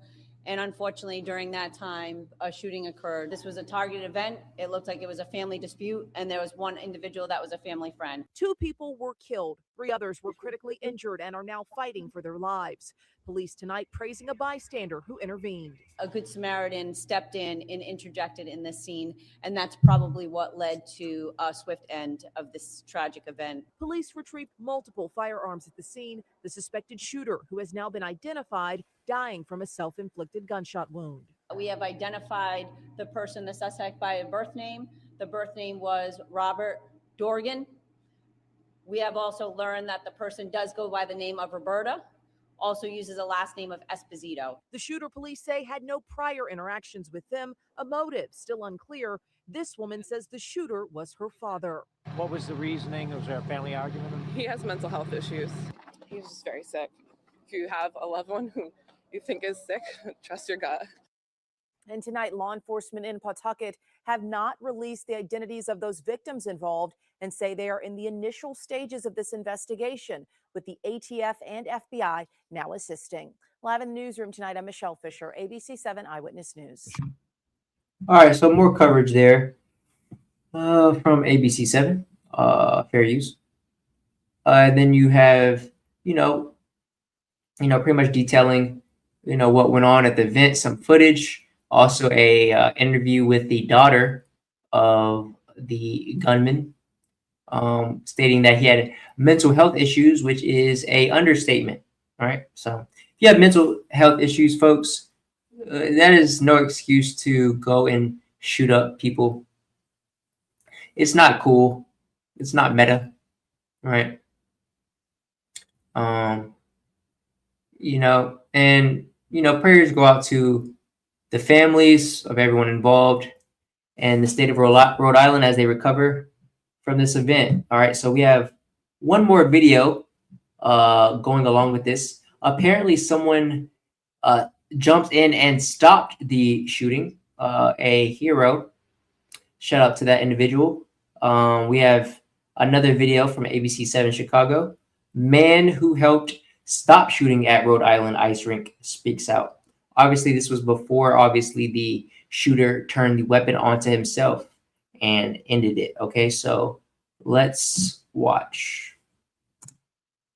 and unfortunately, during that time, a shooting occurred. This was a targeted event. It looked like it was a family dispute, and there was one individual that was a family friend. 2 people were killed. 3 others were critically injured and are now fighting for their lives. Police tonight praising a bystander who intervened. A good Samaritan stepped in and interjected in this scene, and that's probably what led to a swift end of this tragic event. Police retrieved multiple firearms at the scene. The suspected shooter, who has now been identified, dying from a self-inflicted gunshot wound. We have identified the person, the suspect, by a birth name. The birth name was Robert Dorgan. We have also learned that the person does go by the name of Roberta, also uses a last name of Esposito. The shooter, police say, had no prior interactions with them. A motive still unclear. This woman says the shooter was her father. What was the reasoning? Was there a family argument? He has mental health issues. He's just very sick. If you have a loved one who you think is sick, trust your gut. And tonight, law enforcement in Pawtucket have not released the identities of those victims involved and say they are in the initial stages of this investigation, with the ATF and FBI now assisting. Live in the newsroom tonight, I'm Michelle Fisher, ABC7 Eyewitness News. All right, so more coverage there from ABC7, fair use. And then you have, pretty much detailing, what went on at the event, some footage. Also, a interview with the daughter of the gunman, stating that he had mental health issues, which is a understatement. All right. So if you have mental health issues, folks, that is no excuse to go and shoot up people. It's not cool. It's not meta. right? You know, and you know, prayers go out to the families of everyone involved and the state of Rhode Island as they recover from this event. All right, so we have one more video going along with this. Apparently, someone jumped in and stopped the shooting. A hero. Shout out to that individual. We have another video from ABC7 Chicago. Man who helped stop shooting at Rhode Island ice rink speaks out. Obviously, this was before, obviously, the shooter turned the weapon onto himself and ended it. Okay, so let's watch.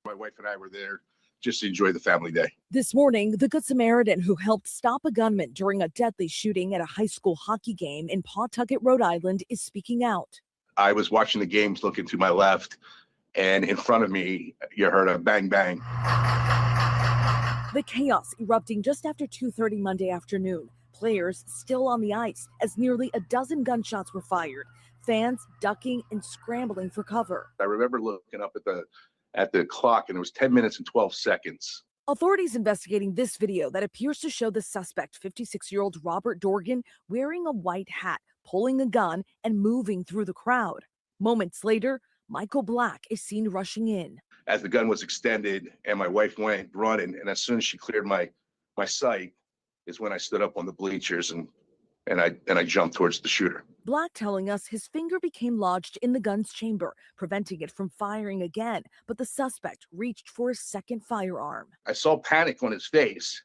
My wife and I were there just to enjoy the family day. This morning, the Good Samaritan who helped stop a gunman during a deadly shooting at a high school hockey game in Pawtucket, Rhode Island, is speaking out. I was watching the games looking to my left, and in front of me, you heard a bang, bang. The chaos erupting just after 2:30 Monday afternoon. Players still on the ice as nearly a dozen gunshots were fired. Fans ducking and scrambling for cover. I remember looking up at the clock, and it was 10 minutes and 12 seconds. Authorities investigating this video that appears to show the suspect, 56-year-old Robert Dorgan, wearing a white hat, pulling a gun, and moving through the crowd. Moments later, Michael Black is seen rushing in. As the gun was extended and my wife went running, and as soon as she cleared my sight is when I stood up on the bleachers and I jumped towards the shooter. Black telling us his finger became lodged in the gun's chamber, preventing it from firing again, but the suspect reached for a second firearm. I saw panic on his face,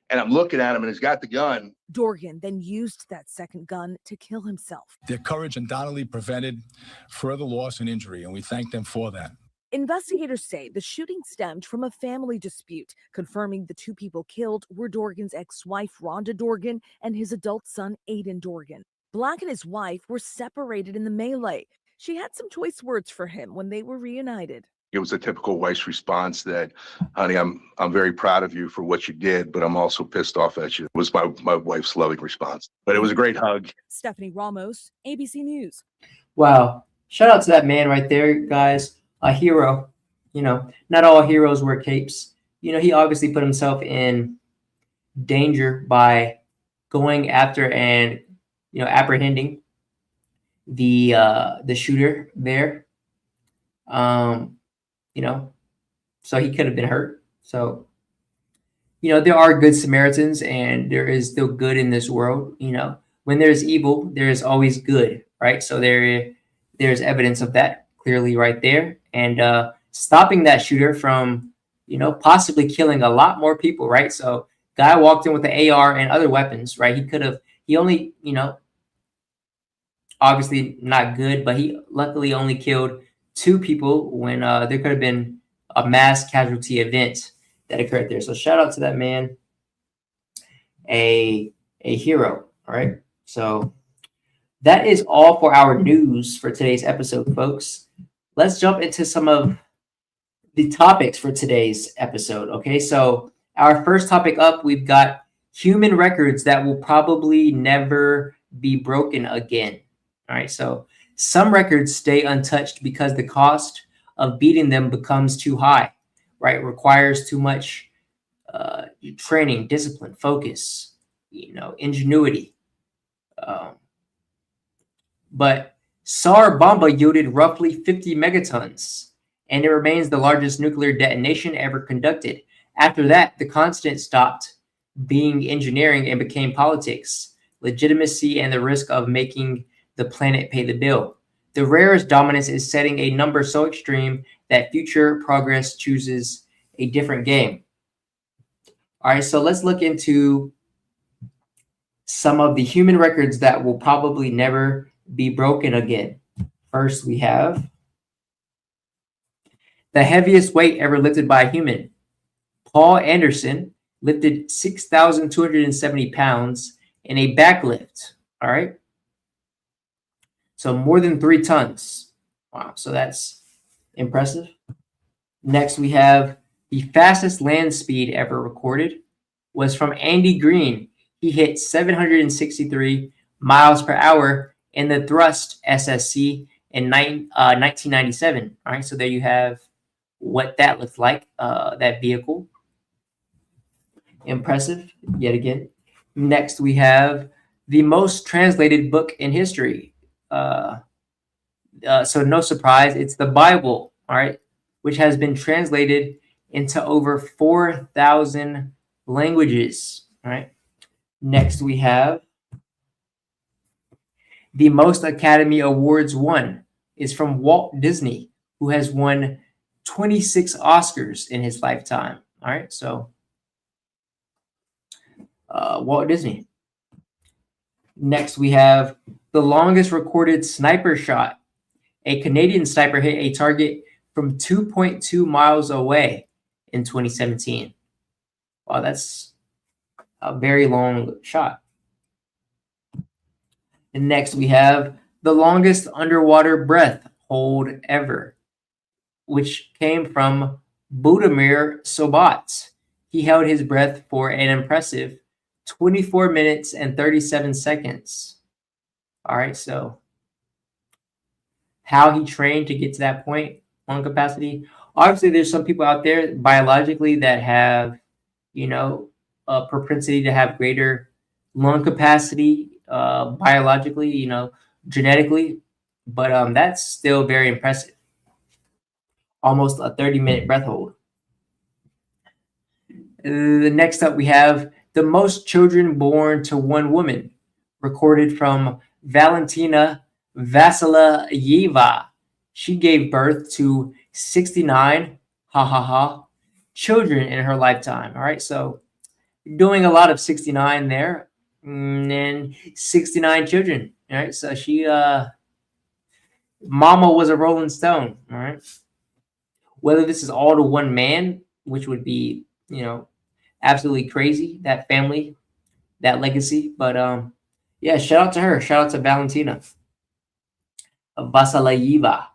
and I'm looking at him, and he's got the gun. Dorgan then used that second gun to kill himself. Their courage undoubtedly prevented further loss and injury, and we thank them for that. Investigators say the shooting stemmed from a family dispute, confirming the two people killed were Dorgan's ex-wife, Rhonda Dorgan, and his adult son, Aiden Dorgan. Black and his wife were separated in the melee. She had some choice words for him when they were reunited. It was a typical wife's response that, honey, I'm very proud of you for what you did, but I'm also pissed off at you. It was my wife's loving response. But it was a great hug. Stephanie Ramos, ABC News. Wow. Shout out to that man right there, guys. A hero. You know, not all heroes wear capes. You know, he obviously put himself in danger by going after and, you know, apprehending the shooter there. You know, so he could have been hurt. So, you know, there are good Samaritans and there is still good in this world. You know, when there's evil, there is always good, right? So there's evidence of that clearly right there. And stopping that shooter from, you know, possibly killing a lot more people, right? So guy walked in with the AR and other weapons, right? He only, you know, obviously not good, but he luckily only killed 2 people when there could have been a mass casualty event that occurred there. So shout out to that man, a hero. All right. So that is all for our news for today's episode, folks. Let's jump into some of the topics for today's episode. Okay. So our first topic up, we've got human records that will probably never be broken again. All right. So some records stay untouched because the cost of beating them becomes too high, right? It requires too much training, discipline, focus, you know, ingenuity. But Tsar Bomba yielded roughly 50 megatons, and it remains the largest nuclear detonation ever conducted. After that, the constant stopped being engineering and became politics, legitimacy, and the risk of making the planet pay the bill. The rarest dominance is setting a number so extreme that future progress chooses a different game. All right, so let's look into some of the human records that will probably never be broken again. First, we have the heaviest weight ever lifted by a human. Paul Anderson lifted 6,270 pounds in a backlift. All right. So more than 3 tons. Wow. So that's impressive. Next, we have the fastest land speed ever recorded was from Andy Green. He hit 763 miles per hour in the thrust SSC in 1997. All right, so there you have what that looks like, that vehicle. Impressive, yet again. Next, we have the most translated book in history. So no surprise, it's the Bible, all right, which has been translated into over 4,000 languages, all right. Next, we have the most Academy Awards won is from Walt Disney, who has won 26 Oscars in his lifetime, all right, so Walt Disney. Next, we have the longest recorded sniper shot. A Canadian sniper hit a target from 2.2 miles away in 2017. Wow, that's a very long shot. And next, we have the longest underwater breath hold ever, which came from Budimir Sobat. He held his breath for an impressive 24 minutes and 37 seconds. All right, so how he trained to get to that point, lung capacity. Obviously, there's some people out there biologically that have, you know, a propensity to have greater lung capacity biologically, you know, genetically, but that's still very impressive. Almost a 30-minute breath hold. Next up, we have the most children born to one woman, recorded from Valentina Vasilyeva. She gave birth to 69 children in her lifetime. All right, so doing a lot of 69 there, and 69 children. All right, so she mama was a Rolling Stone. All right, whether this is all to one man, which would be, you know, absolutely crazy, that family, that legacy, but yeah, shout out to her. Shout out to Valentina Vasilyeva.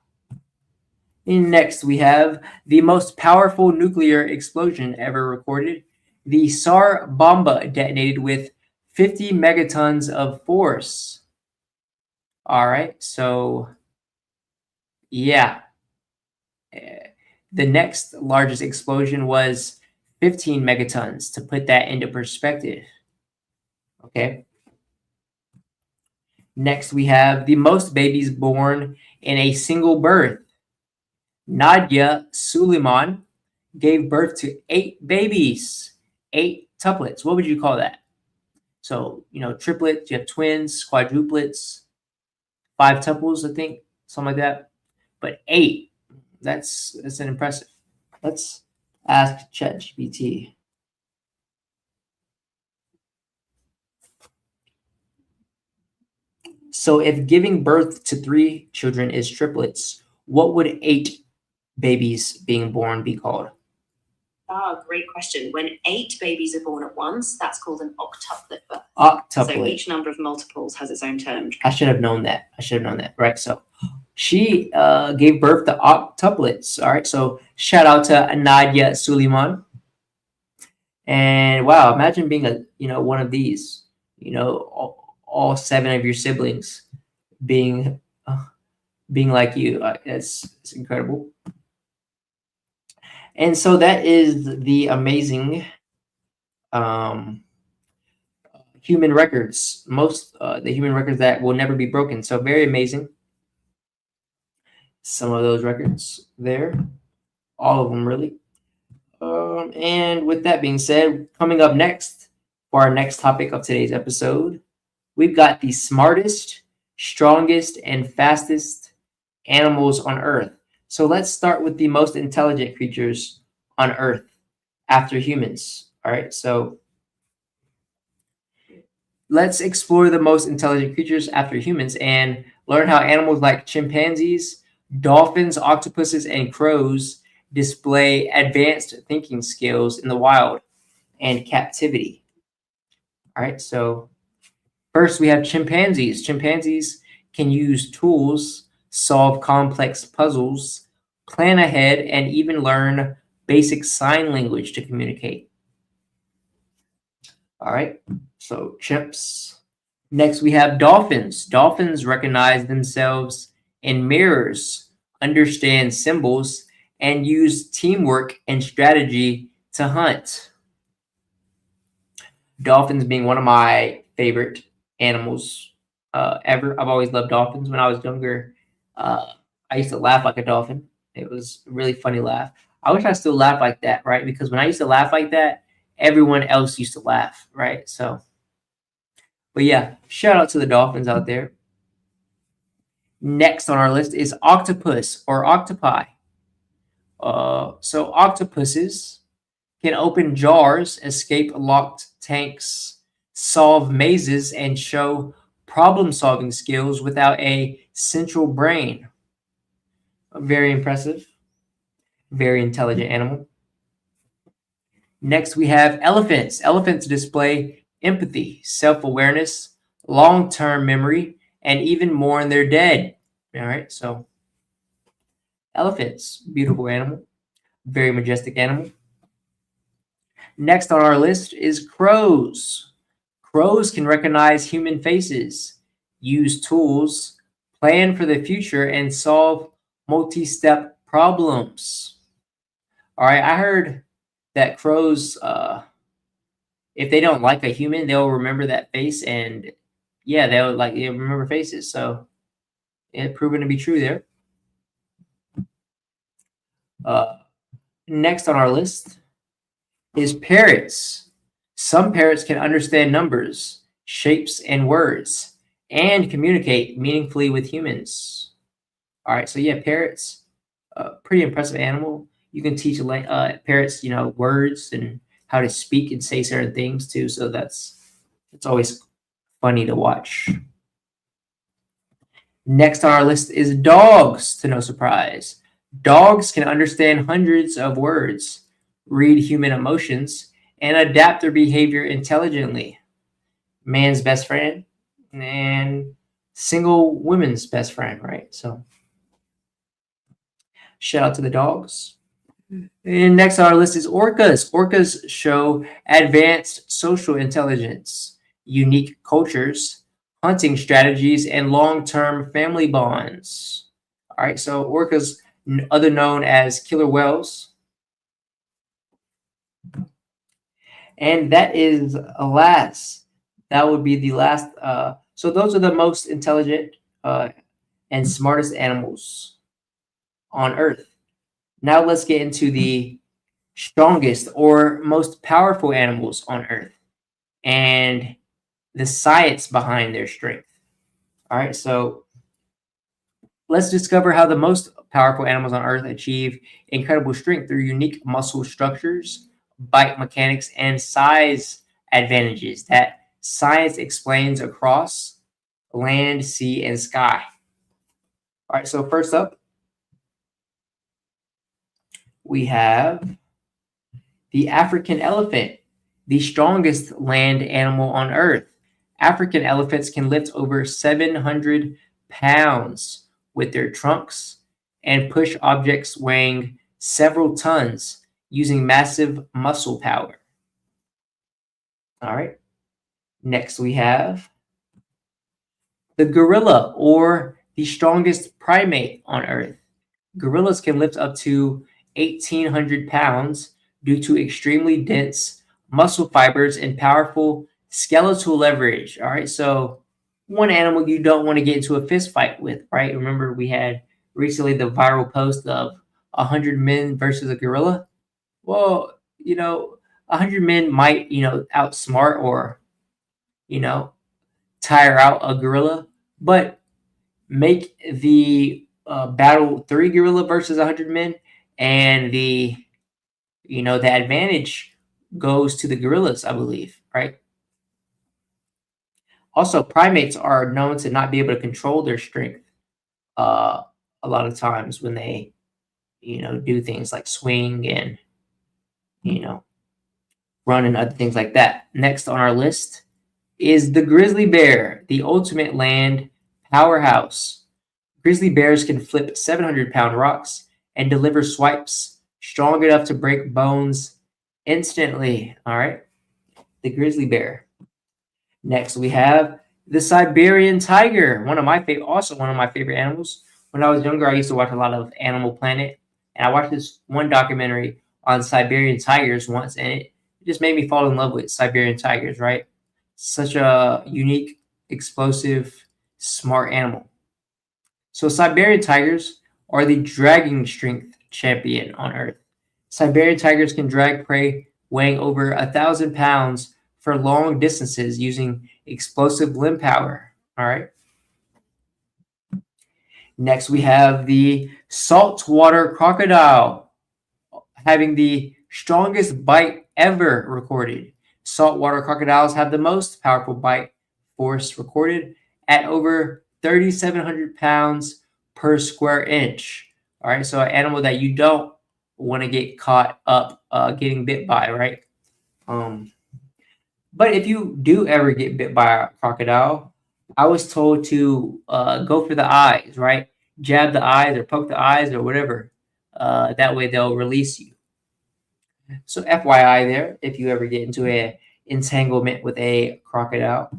And next, we have the most powerful nuclear explosion ever recorded. The Tsar Bomba detonated with 50 megatons of force. All right, so yeah. The next largest explosion was 15 megatons, to put that into perspective. Okay. Next, we have the most babies born in a single birth. Nadia Suleiman gave birth to 8 babies, 8 tuplets. What would you call that? So, you know, triplets, you have twins, quadruplets, 5 tuples, I think, something like that. But 8, that's an impressive. Let's ask ChatGPT. So if giving birth to 3 children is triplets, what would 8 babies being born be called? Oh, great question. When 8 babies are born at once, that's called an octuplet birth. Octuplet. So each number of multiples has its own term. I should have known that. Right. So she gave birth to octuplets. All right. So shout out to Nadia Suleiman. And wow, imagine being one of these, all 7 of your siblings being like you. It's incredible. And so that is the amazing human records, the human records that will never be broken. So very amazing. Some of those records there, all of them really. And with that being said, coming up next for our next topic of today's episode, we've got the smartest, strongest, and fastest animals on Earth. So let's start with the most intelligent creatures on Earth after humans. All right, so let's explore the most intelligent creatures after humans and learn how animals like chimpanzees, dolphins, octopuses, and crows display advanced thinking skills in the wild and captivity. All right, so first we have chimpanzees. Chimpanzees can use tools, solve complex puzzles, plan ahead, and even learn basic sign language to communicate. All right, so chimps. Next, we have dolphins. Dolphins recognize themselves and mirrors, understand symbols, and use teamwork and strategy to hunt. Dolphins being one of my favorite animals ever. I've always loved dolphins. When I was younger, I used to laugh like a dolphin. It was a really funny laugh. I wish I still laugh like that, right? Because when I used to laugh like that, everyone else used to laugh, right? So, but yeah, shout out to the dolphins out there. Next on our list is octopus or octopi. So octopuses can open jars, escape locked tanks, solve mazes, and show problem-solving skills without a central brain. Very impressive. Very intelligent animal. Next, we have elephants. Elephants display empathy, self-awareness, long-term memory, and even mourn their dead. All right, so elephants, beautiful animal, very majestic animal. Next on our list is crows. Crows can recognize human faces, use tools, plan for the future, and solve multi-step problems. All right, I heard that crows, if they don't like a human, they'll remember that face, and yeah, they'll remember faces. So it proven to be true there. Next on our list is parrots. Some parrots can understand numbers, shapes, and words, and communicate meaningfully with humans. All right, so yeah, parrots, pretty impressive animal. You can teach parrots, words and how to speak and say certain things too. So it's always funny to watch. Next on our list is dogs, to no surprise. Dogs can understand hundreds of words, read human emotions, and adapt their behavior intelligently. Man's best friend and single women's best friend, right? So shout out to the dogs. And next on our list is orcas. Orcas show advanced social intelligence, unique cultures, hunting strategies, and long-term family bonds. All right, so orcas, other known as killer whales. And that is, alas, that would be the last. So those are the most intelligent and smartest animals on Earth. Now let's get into the strongest or most powerful animals on Earth and the science behind their strength. All right, so let's discover how the most powerful animals on Earth achieve incredible strength through unique muscle structures, bite mechanics, and size advantages that science explains across land, sea, and sky. All right, so first up, we have the African elephant, the strongest land animal on Earth. African elephants can lift over 700 pounds with their trunks and push objects weighing several tons using massive muscle power. All right. Next, we have the gorilla, or the strongest primate on Earth. Gorillas can lift up to 1,800 pounds due to extremely dense muscle fibers and powerful skeletal leverage. All right, so one animal you don't want to get into a fist fight with, right? Remember, we had recently the viral post of 100 men versus a gorilla. Well, 100 men might, outsmart or, tire out a gorilla, but make the battle 3 gorilla versus 100 men, and the advantage goes to the gorillas, I believe, right? Also, primates are known to not be able to control their strength a lot of times when they, do things like swing and, run and other things like that. Next on our list is the grizzly bear, the ultimate land powerhouse. Grizzly bears can flip 700-pound rocks and deliver swipes strong enough to break bones instantly. All right, the grizzly bear. Next, we have the Siberian tiger, also one of my favorite animals. when I was younger, I used to watch a lot of Animal Planet, and I watched this one documentary on Siberian tigers once, and it just made me fall in love with Siberian tigers, right? Such a unique, explosive, smart animal. So Siberian tigers are the dragging strength champion on Earth. Siberian tigers can drag prey weighing over 1,000 pounds for long distances using explosive limb power. All right. Next, we have the saltwater crocodile having the strongest bite ever recorded. Saltwater crocodiles have the most powerful bite force recorded at over 3,700 pounds per square inch. All right, so an animal that you don't want to get caught up getting bit by, right? But if you do ever get bit by a crocodile, I was told to go for the eyes, right? Jab the eyes or poke the eyes or whatever. That way they'll release you. So FYI there, if you ever get into a entanglement with a crocodile.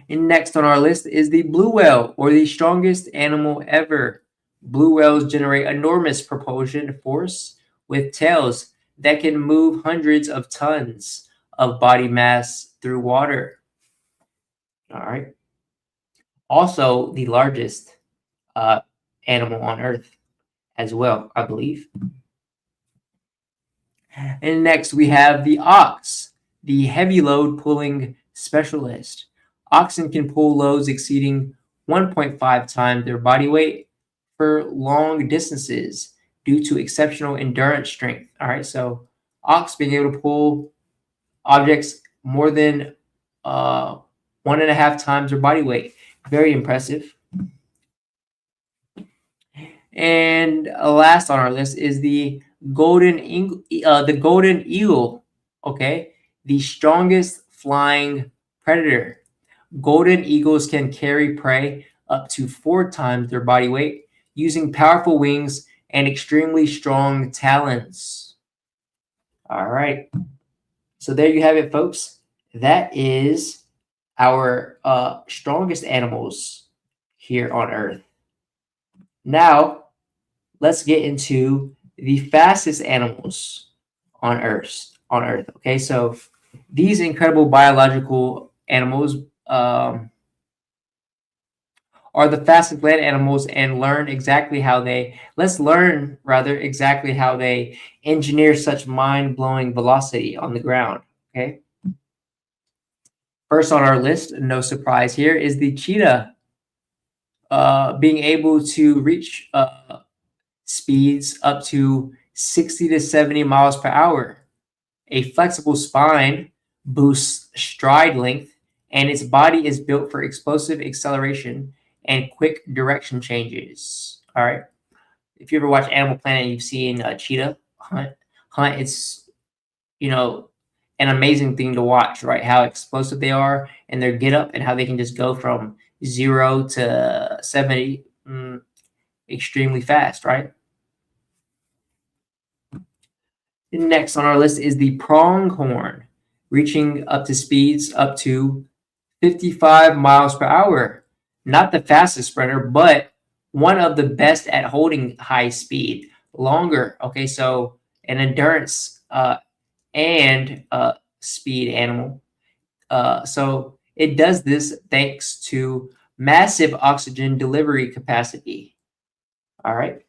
And next on our list is the blue whale, or the strongest animal ever. Blue whales generate enormous propulsion force with tails that can move hundreds of tons of body mass through water. All right. Also, the largest animal on Earth as well, I believe. And next we have the ox, the heavy load pulling specialist. Oxen can pull loads exceeding 1.5 times their body weight for long distances due to exceptional endurance strength. All right, so ox being able to pull objects more than 1.5 times their body weight. Very impressive. And last on our list is the golden eagle. Okay, the strongest flying predator. Golden eagles can carry prey up to 4 times their body weight using powerful wings and extremely strong talons. All right, so there you have it, folks. That is our strongest animals here on Earth. Now, let's get into the fastest animals on Earth. Okay, so these incredible biological animals are the fastest land animals, and let's learn exactly how they engineer such mind-blowing velocity on the ground. Okay. First on our list, no surprise here, is the cheetah. Being able to reach speeds up to 60 to 70 miles per hour. A flexible spine boosts stride length, and its body is built for explosive acceleration and quick direction changes. All right. If you ever watch Animal Planet, you've seen a cheetah hunt. It's, an amazing thing to watch, right? How explosive they are and their get up, and how they can just go from 0 to 70 extremely fast, right? Next on our list is the pronghorn, reaching up to speeds up to 55 miles per hour. Not the fastest sprinter, but one of the best at holding high speed longer. Okay, so an endurance and speed animal. So it does this thanks to massive oxygen delivery capacity. All right.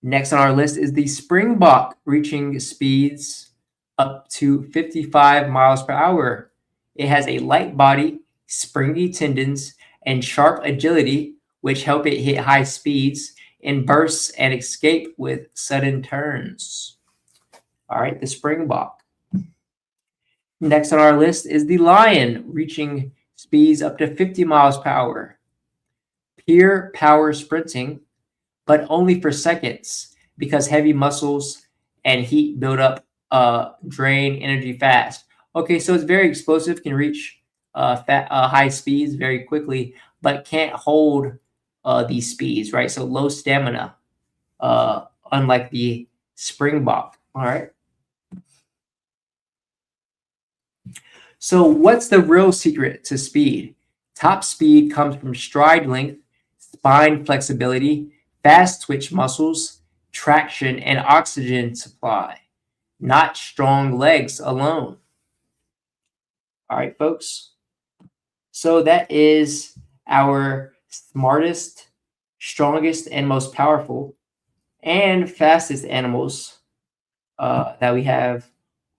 Next on our list is the springbok, reaching speeds up to 55 miles per hour. It has a light body, springy tendons, and sharp agility, which help it hit high speeds in bursts and escape with sudden turns. All right, the springbok. Next on our list is the lion, reaching speeds up to 50 miles per hour. Pure power sprinting, but only for seconds, because heavy muscles and heat build up, drain energy fast. Okay, so it's very explosive, can reach high speeds very quickly, but can't hold these speeds, right? So low stamina, unlike the springbok. All right. So what's the real secret to speed? Top speed comes from stride length, spine flexibility, fast twitch muscles, traction, and oxygen supply, not strong legs alone. All right, folks. So that is our smartest, strongest, and most powerful and fastest animals that we have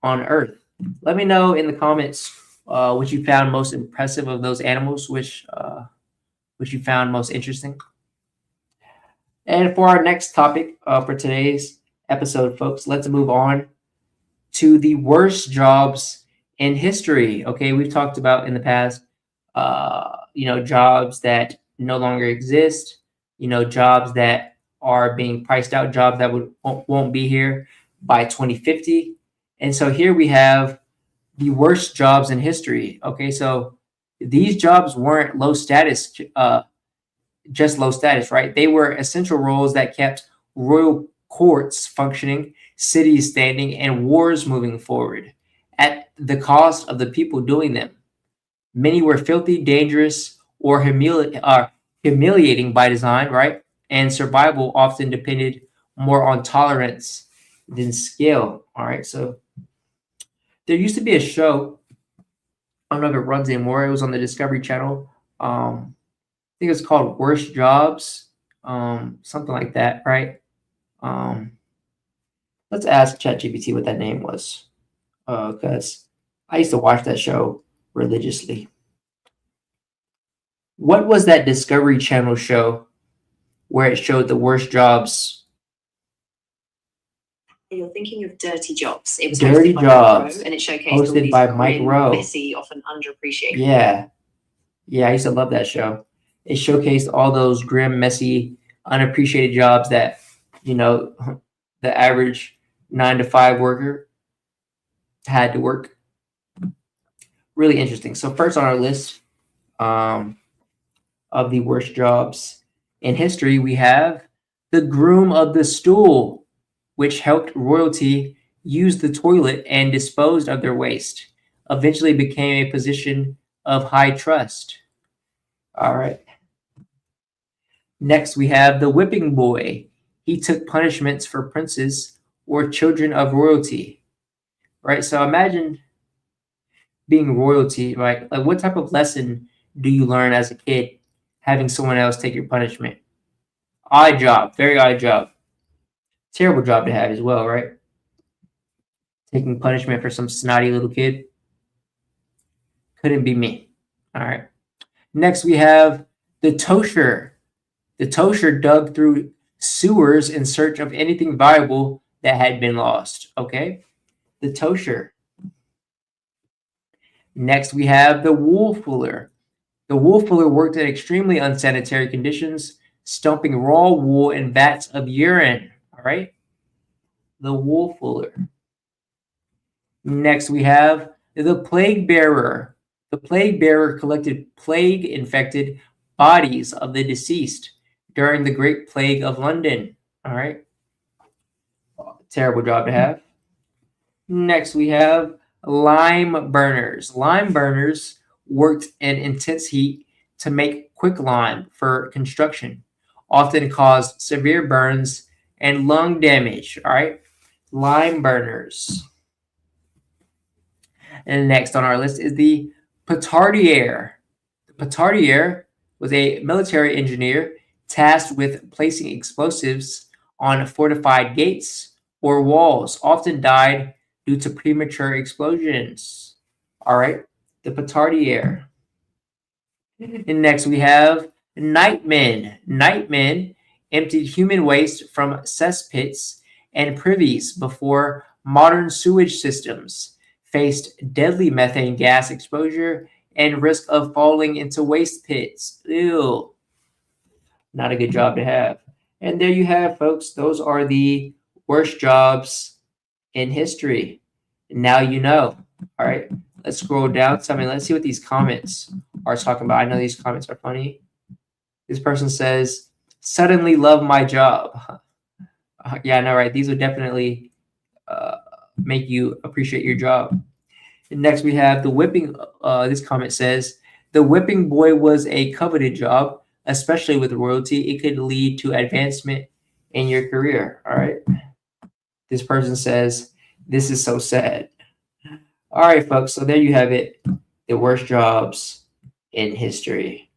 on Earth. Let me know in the comments what you found most impressive of those animals, which you found most interesting. And for our next topic for today's episode, folks, let's move on to the worst jobs in history. Okay, we've talked about in the past, jobs that no longer exist, jobs that are being priced out, jobs that won't be here by 2050. And so here we have the worst jobs in history. Okay, so these jobs weren't low status, just low status, right? They were essential roles that kept royal courts functioning, cities standing, and wars moving forward at the cost of the people doing them. Many were filthy, dangerous, or humiliating by design, right? And survival often depended more on tolerance than skill. All right, so there used to be a show. I don't know if it runs anymore. It was on the Discovery Channel. I think it's called Worst Jobs, something like that, right? Let's ask ChatGPT what that name was, because I used to watch that show religiously. What was that Discovery Channel show where it showed the worst jobs? You're thinking of Dirty Jobs. It was Dirty hosted by Jobs, Mike Rowe, and it showcased all hosted these by Mike grim, Rowe. messy, often underappreciated. Yeah, I used to love that show. It showcased all those grim, messy, unappreciated jobs that, the average 9-to-5 worker had to work. Really interesting. So first on our list of the worst jobs in history, we have the groom of the stool, which helped royalty use the toilet and disposed of their waste. Eventually became a position of high trust. All right. Next, we have the whipping boy. He took punishments for princes or children of royalty. Right? So imagine being royalty, right? Like, what type of lesson do you learn as a kid having someone else take your punishment? Odd job, very odd job. Terrible job to have as well, right? Taking punishment for some snotty little kid. Couldn't be me. All right. Next, we have the tosher. The tosher dug through sewers in search of anything valuable that had been lost. Okay. The tosher. Next, we have the wool fuller. The wool fuller worked in extremely unsanitary conditions, stumping raw wool in vats of urine. All right. The wool fuller. Next, we have the plague bearer. The plague bearer collected plague-infected bodies of the deceased during the Great Plague of London. All right. Terrible job to have. Next, we have lime burners. Lime burners worked in intense heat to make quicklime for construction, often caused severe burns and lung damage. All right. Lime burners. And next on our list is the petardier. The petardier was a military engineer tasked with placing explosives on fortified gates or walls, often died due to premature explosions. All right, the petardier. And next we have nightmen. Nightmen emptied human waste from cesspits and privies before modern sewage systems, faced deadly methane gas exposure, and risk of falling into waste pits. Ew. Not a good job to have. And there you have, folks. Those are the worst jobs in history. Now you know. All right. Let's scroll down some and let's see what these comments are talking about. I know these comments are funny. This person says, suddenly love my job. Yeah, I know, right? These would definitely make you appreciate your job. And next we have the whipping. This comment says, The whipping boy was a coveted job, especially with royalty. It could lead to advancement in your career. All right. This person says, this is so sad. All right, folks. So there you have it. The worst jobs in history.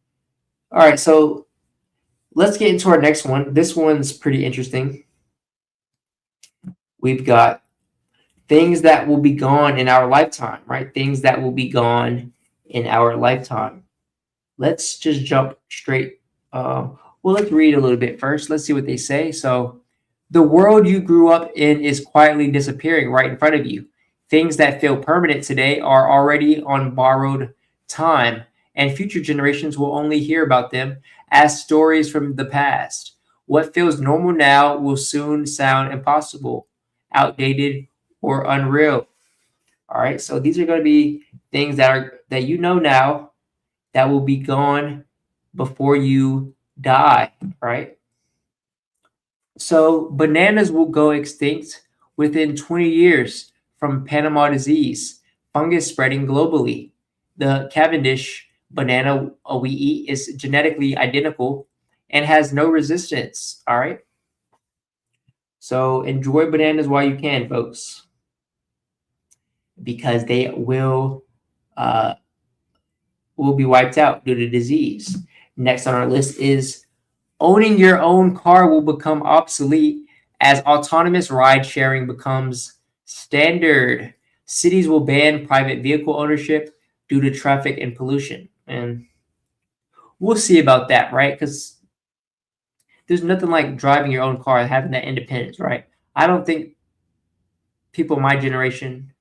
All right. So let's get into our next one. This one's pretty interesting. We've got things that will be gone in our lifetime, right? Things that will be gone in our lifetime. Let's just jump straight. Well, let's read a little bit first. Let's see what they say. So, the world you grew up in is quietly disappearing right in front of you. Things that feel permanent today are already on borrowed time, and future generations will only hear about them as stories from the past. What feels normal now will soon sound impossible, outdated, or unreal. All right, so these are going to be things that you know now that will be gone before you die, right? So bananas will go extinct within 20 years from Panama disease, fungus spreading globally. The Cavendish banana we eat is genetically identical and has no resistance, all right? So enjoy bananas while you can, folks, because they will be wiped out due to disease. Next on our list is owning your own car will become obsolete as autonomous ride sharing becomes standard. Cities will ban private vehicle ownership due to traffic and pollution. And we'll see about that, right? Because there's nothing like driving your own car and having that independence, right? I don't think people my generation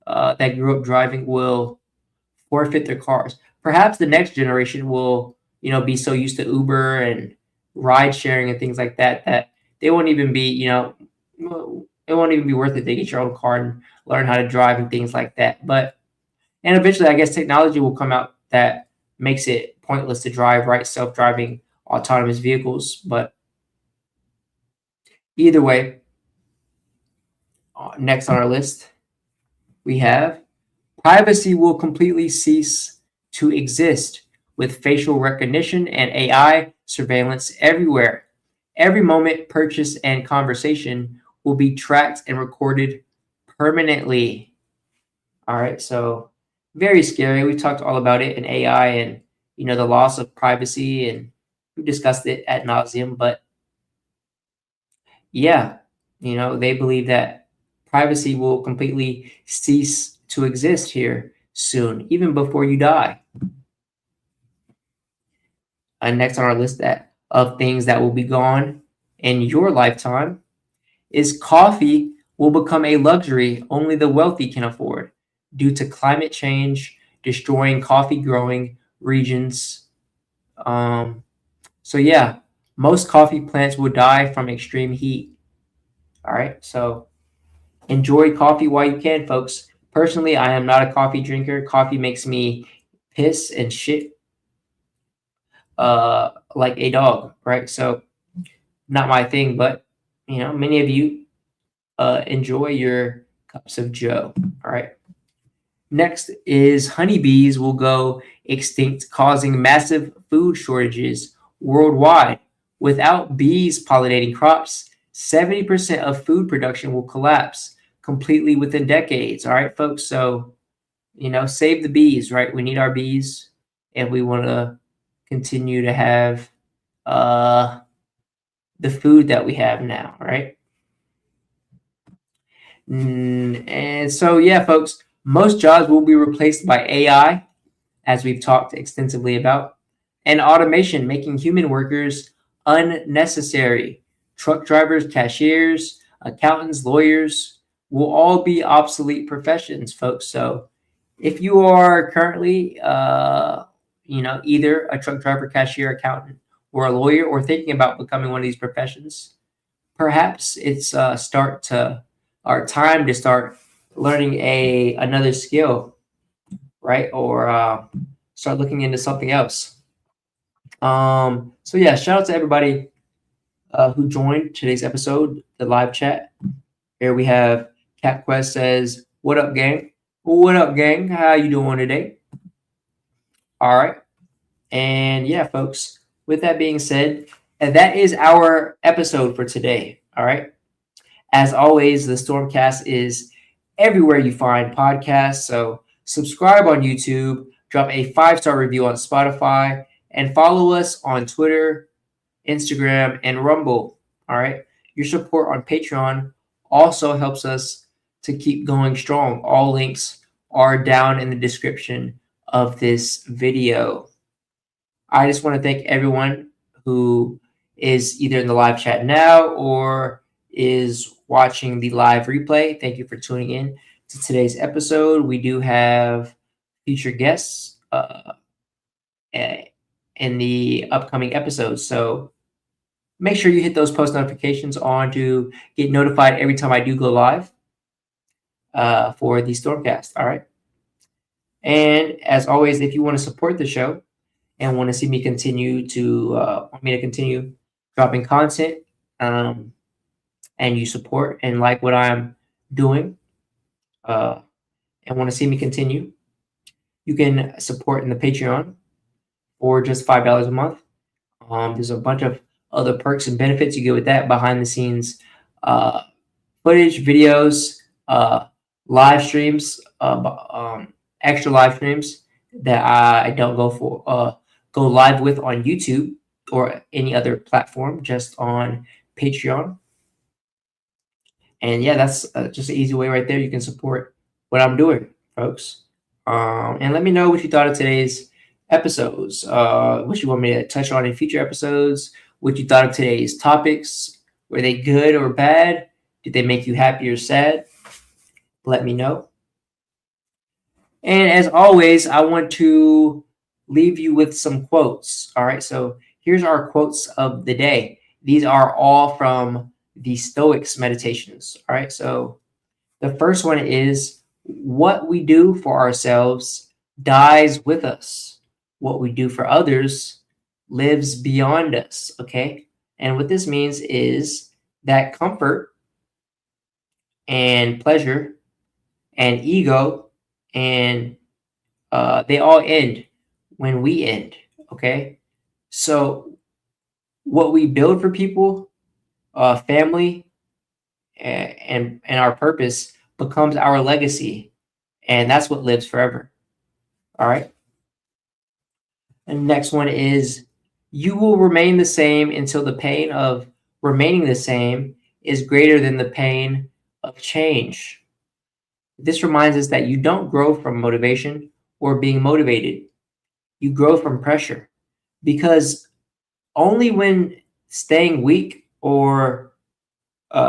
that grew up driving will forfeit their cars. Perhaps the next generation will, be so used to Uber and ride sharing and things like that that they won't even be, it won't even be worth it to get your own car and learn how to drive and things like that. And eventually, I guess technology will come out that makes it pointless to drive, right? Self-driving autonomous vehicles. But either way, next on our list, we have privacy will completely cease to exist with facial recognition and AI surveillance everywhere. Every moment, purchase, and conversation will be tracked and recorded permanently. All right, so very scary. We talked all about it in AI and the loss of privacy, and we discussed it ad nauseum. But yeah, they believe that privacy will completely cease to exist here soon, even before you die. And next on our list of things that will be gone in your lifetime is coffee will become a luxury only the wealthy can afford due to climate change destroying coffee growing regions. So yeah, most coffee plants will die from extreme heat. All right, so enjoy coffee while you can, folks. Personally, I am not a coffee drinker. Coffee makes me piss and shit like a dog, right? So not my thing, but many of you enjoy your cups of joe. All right. Next is honeybees will go extinct, causing massive food shortages worldwide. Without bees pollinating crops, 70% of food production will collapse completely within decades. All right, folks. So, save the bees, right? We need our bees if we want to continue to have the food that we have now, right? And so, yeah, folks, most jobs will be replaced by AI, as we've talked extensively about, and automation, making human workers unnecessary. Truck drivers, cashiers, accountants, lawyers will all be obsolete professions, folks. So if you are currently, either a truck driver, cashier, accountant, or a lawyer, or thinking about becoming one of these professions, perhaps it's time to start learning another skill, right? Or start looking into something else. So yeah, shout out to everybody who joined today's episode, the live chat. Here we have CapQuest says, "What up, gang? What up, gang? How you doing today?" All right. And yeah, folks, with that being said, and that is our episode for today. All right. As always, the StormCast is everywhere you find podcasts. So subscribe on YouTube, drop a 5-star review on Spotify, and follow us on Twitter, Instagram, and Rumble. All right. Your support on Patreon also helps us to keep going strong. All links are down in the description of this video. I just want to thank everyone who is either in the live chat now or is watching the live replay. Thank you for tuning in to today's episode. We do have featured guests in the upcoming episodes. So make sure you hit those post notifications on to get notified every time I do go live for the StormCast. All right. And as always, if you want to support the show and want to see me continue dropping content, and you support and like what I'm doing, and want to see me continue, you can support in the Patreon for just $5 a month. There's a bunch of other perks and benefits you get with that: behind the scenes footage, videos, live streams, extra live streams that I don't go live with on YouTube or any other platform, just on Patreon. And yeah, that's just an easy way right there. You can support what I'm doing, folks. And let me know what you thought of today's episodes. What you want me to touch on in future episodes. What you thought of today's topics. Were they good or bad? Did they make you happy or sad? Let me know. And as always, I want to leave you with some quotes. All right, so here's our quotes of the day. These are all from the Stoics meditations. All right, so the first one is, what we do for ourselves dies with us. What we do for others lives beyond us. Okay, and what this means is that comfort and pleasure and ego and they all end when we end. Okay, so what we build for people, family, and our purpose becomes our legacy, and that's what lives forever. All right. And the next one is, you will remain the same until the pain of remaining the same is greater than the pain of change. This reminds us that you don't grow from motivation or being motivated. You grow from pressure, because only when staying weak or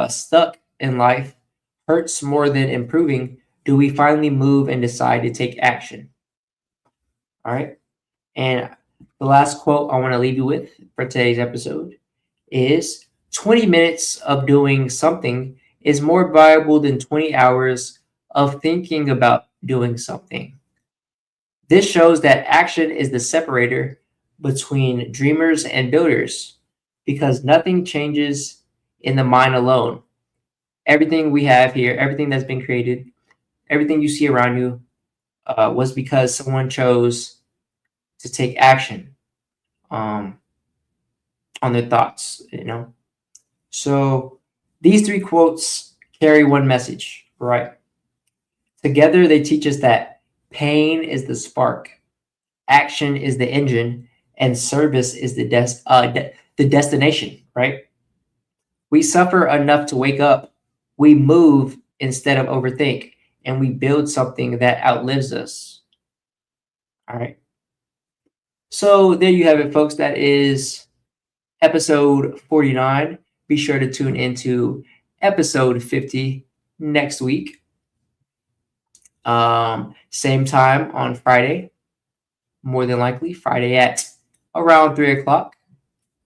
stuck in life hurts more than improving do we finally move and decide to take action. All right. And the last quote I want to leave you with for today's episode is, 20 minutes of doing something is more valuable than 20 hours of thinking about doing something. This shows that action is the separator between dreamers and builders, because nothing changes in the mind alone. Everything we have here, everything that's been created, everything you see around you was because someone chose to take action on their thoughts, you know. So these three quotes carry one message, right? Together they teach us that pain is the spark, action is the engine, and service is the destination, right? We suffer enough to wake up. We move instead of overthink, and we build something that outlives us. All right. So there you have it, folks. That is episode 49. Be sure to tune into episode 50 next week. Same time on Friday, more than likely Friday at around 3 o'clock.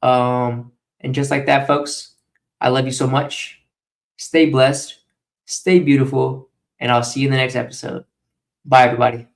And just like that, folks, I love you so much. Stay blessed, stay beautiful, and I'll see you in the next episode. Bye, everybody.